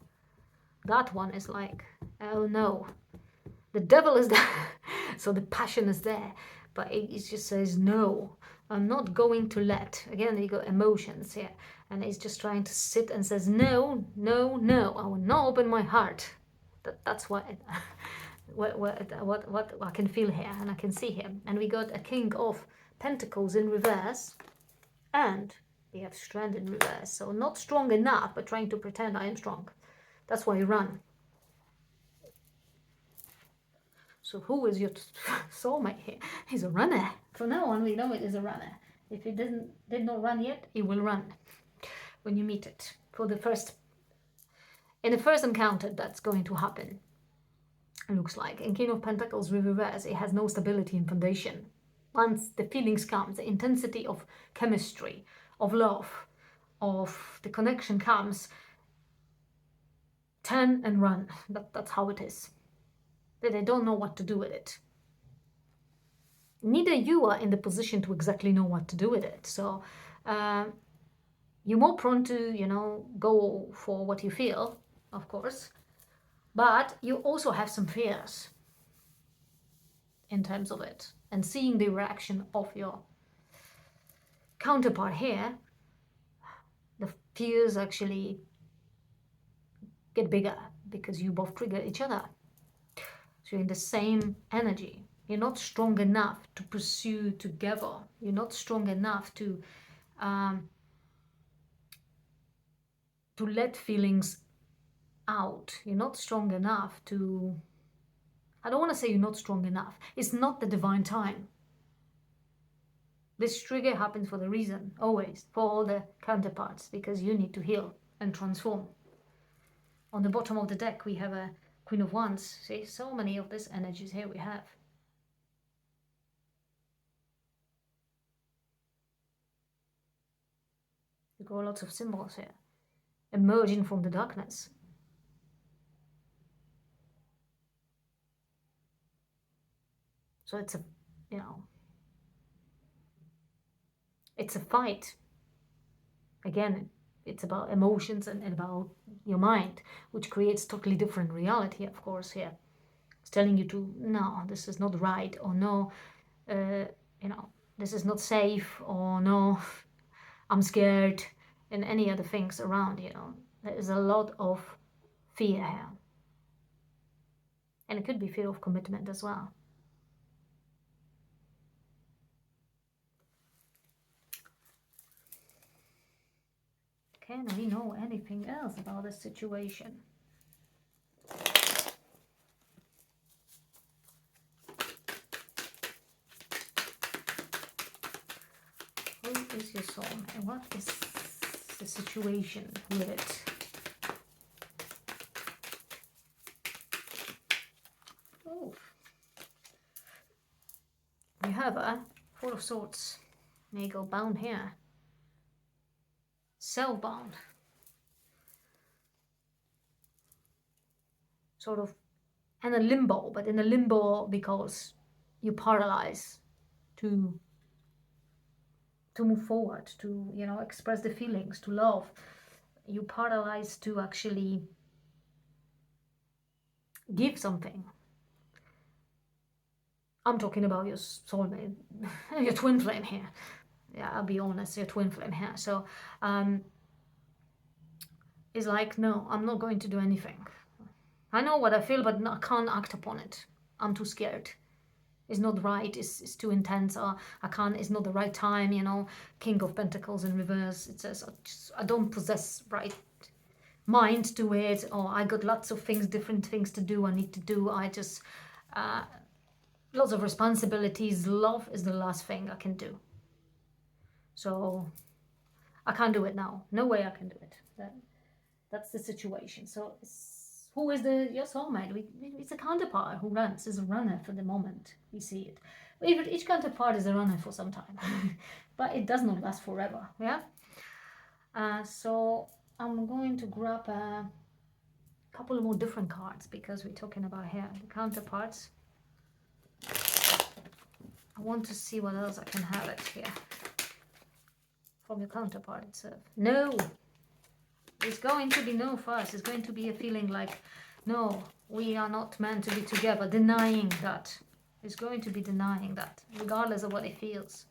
That one is like, oh no. The devil is there. So the passion is there. But it just says, no, I'm not going to let. Again, you got emotions here. And it's just trying to sit and says, no, no, no. I will not open my heart. That's what, what I can feel here and I can see here. And we got a King of Pentacles in reverse. And we have Strength in reverse. So not strong enough, but trying to pretend I am strong. That's why you run. So who is your soulmate here? He's a runner. From now on, we know it is a runner. If he did not run yet, he will run when you meet it. In the first encounter, that's going to happen. It looks like. In King of Pentacles reverse, it has no stability and foundation. Once the feelings come, the intensity of chemistry, of love, of the connection comes, turn and run. That's how it is. They don't know what to do with it. Neither you are in the position to exactly know what to do with it. So you're more prone to, go for what you feel, of course. But you also have some fears in terms of it. And seeing the reaction of your counterpart here, the fears actually get bigger because you both trigger each other. So you're in the same energy. You're not strong enough to pursue together. You're not strong enough to let feelings out. You're not strong enough to... I don't want to say you're not strong enough. It's not the divine time. This trigger happens for the reason, always, for all the counterparts, because you need to heal and transform. On the bottom of the deck, we have a Queen of Wands. See, so many of these energies here we have. You got lots of symbols here. Emerging from the darkness. So it's a, it's a fight. Again, it's about emotions and about your mind, which creates totally different reality, of course, here. It's telling you to, no, this is not right, or no, you know, this is not safe, or no, I'm scared, and any other things around, There is a lot of fear here. And it could be fear of commitment as well. Can we know anything else about the situation? Who is your soulmate? What is the situation with it? Oh, we have a Four of Swords. May go bound here. Self-bound. Sort of, and a limbo, but in a limbo because you paralyze to move forward, to express the feelings, to love. You paralyze to actually give something. I'm talking about your soulmate, your twin flame here. Yeah, I'll be honest, your twin flame here. So, it's like, no, I'm not going to do anything. I know what I feel, but I can't act upon it. I'm too scared. It's not right. It's too intense. I can't. It's not the right time. King of Pentacles in reverse. It says I don't possess right mind to it, or I got lots of things, different things to do. I need to do. I just lots of responsibilities. Love is the last thing I can do. So I can't do it now. No way I can do it. That's the situation. So who is your soulmate? It's a counterpart who runs. Is a runner for the moment. We see it. Even each counterpart is a runner for some time, but it does not last forever. Yeah. So I'm going to grab a couple more different cards because we're talking about here the counterparts. I want to see what else I can have it here from your counterpart itself. No. It's going to be no first. It's going to be a feeling like, no, we are not meant to be together. Denying that. It's going to be denying that, regardless of what it feels.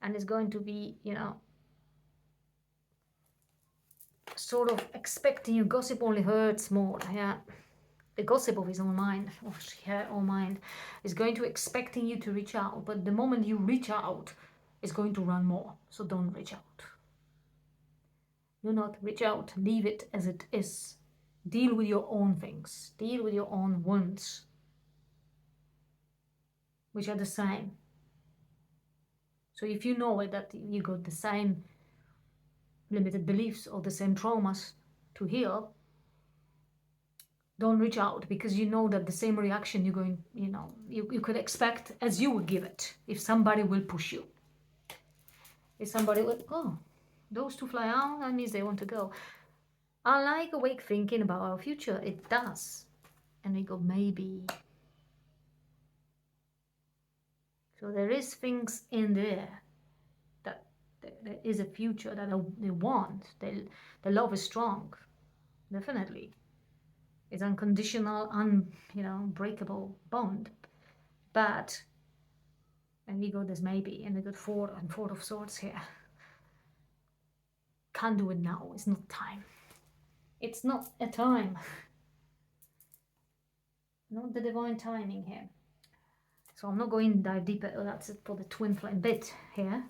And it's going to be, sort of expecting you. Gossip only hurts more. Yeah. The gossip of his own mind, of her own mind, is going to expecting you to reach out. But the moment you reach out, it's going to run more. So don't reach out. Do not reach out. Leave it as it is. Deal with your own things. Deal with your own wounds, which are the same. So if you know it, that you got the same limited beliefs or the same traumas to heal, don't reach out, because you know that the same reaction you're going, you could expect as you would give it if somebody will push you. If somebody will, oh, those two fly out, that means they want to go. I like awake thinking about our future. It does. And we go, maybe. So there is things in there that there is a future that they want. The love is strong, definitely. It's unconditional, unbreakable bond. But, and we got this maybe, and we got Four of Swords here. Can't do it now. It's not time. It's not a time. Not the divine timing here. So I'm not going to dive deeper. Oh, that's it for the twin flame bit here.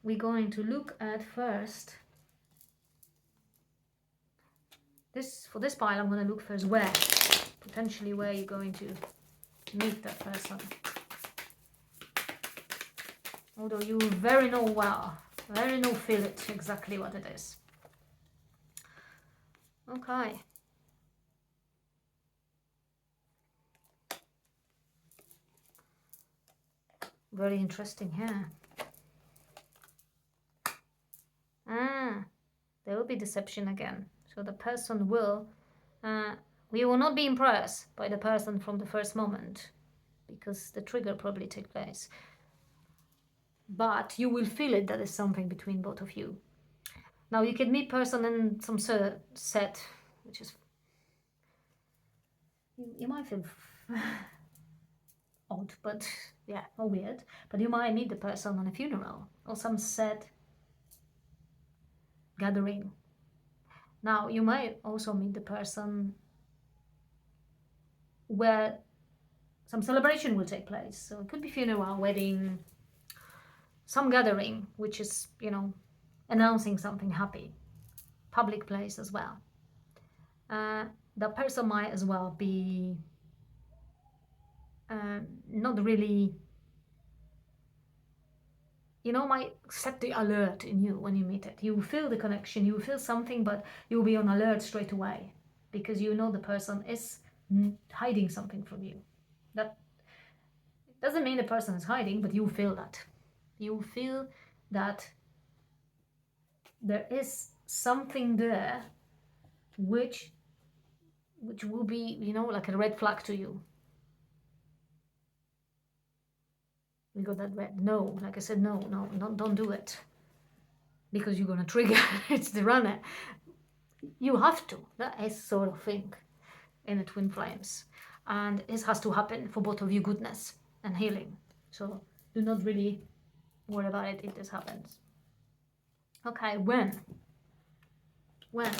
We're going to look at first this. For this pile, I'm going to look first where, potentially where you're going to meet that person. Although you very know feel it exactly what it is. Okay. Very interesting here. There will be deception again. So the person will, we will not be impressed by the person from the first moment, because the trigger probably took place. but you will feel it that is something between both of you. Now you can meet person in some set, which is, you might feel odd, but yeah, or weird. But you might meet the person on a funeral or some set gathering. Now you might also meet the person where some celebration will take place. So it could be funeral, wedding, some gathering, which is, you know, announcing something happy. Public place as well. The person might as well be not really, you know, might set the alert in you when you meet it. You feel the connection, you feel something, but you'll be on alert straight away because you know the person is hiding something from you. That doesn't mean the person is hiding, but you feel that. You feel that there is something there which will be, you know, like a red flag to you. We got that red. No, like I said, no, don't do it. Because you're gonna trigger. It's the runner. You have to. That is sort of thing in the twin flames. And it has to happen for both of you goodness and healing. So do not really worry about it if this happens. Okay, when? When?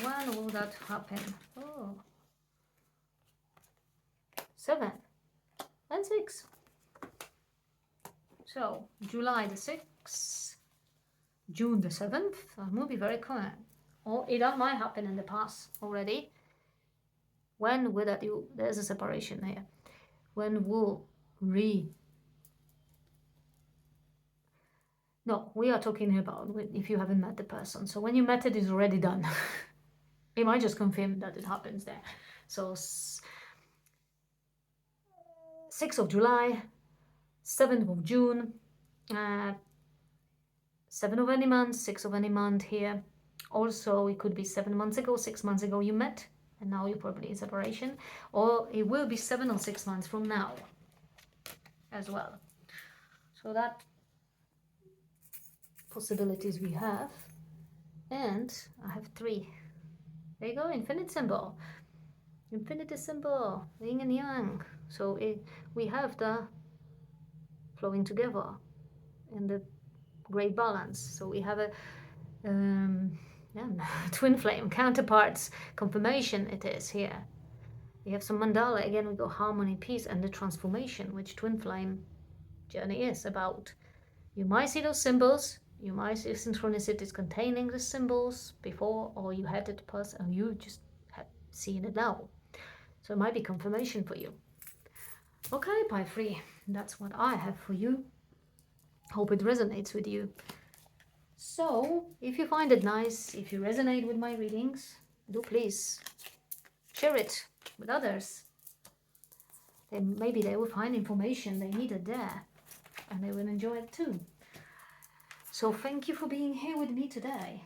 When will that happen? Oh. 7 and 6. So July the 6th, June the 7th, will be very common. Or it might happen in the past already. When will that you, there's a separation here. When will no, we are talking about if you haven't met the person. So when you met it, it's already done. It might just confirm that it happens there. So 6th of July, 7th of June, 7 of any month, 6 of any month here. Also, it could be 7 months ago, 6 months ago you met, and now you're probably in separation. Or it will be 7 or 6 months from now as well. So that possibilities we have. And I have 3. There you go, infinite symbol. Infinity symbol, yin and yang. So we have the flowing together in the great balance. So we have a twin flame counterparts confirmation. It is here. We have some mandala again. We go harmony, peace, and the transformation, which twin flame journey is about. You might see those symbols. You might see synchronicities containing the symbols before, or you had it person, or you just have seen it now. So it might be confirmation for you. Okay, Pi 3, that's what I have for you. Hope it resonates with you. So, if you find it nice, if you resonate with my readings, do please share it with others. Then maybe they will find information they needed there, and they will enjoy it too. So thank you for being here with me today.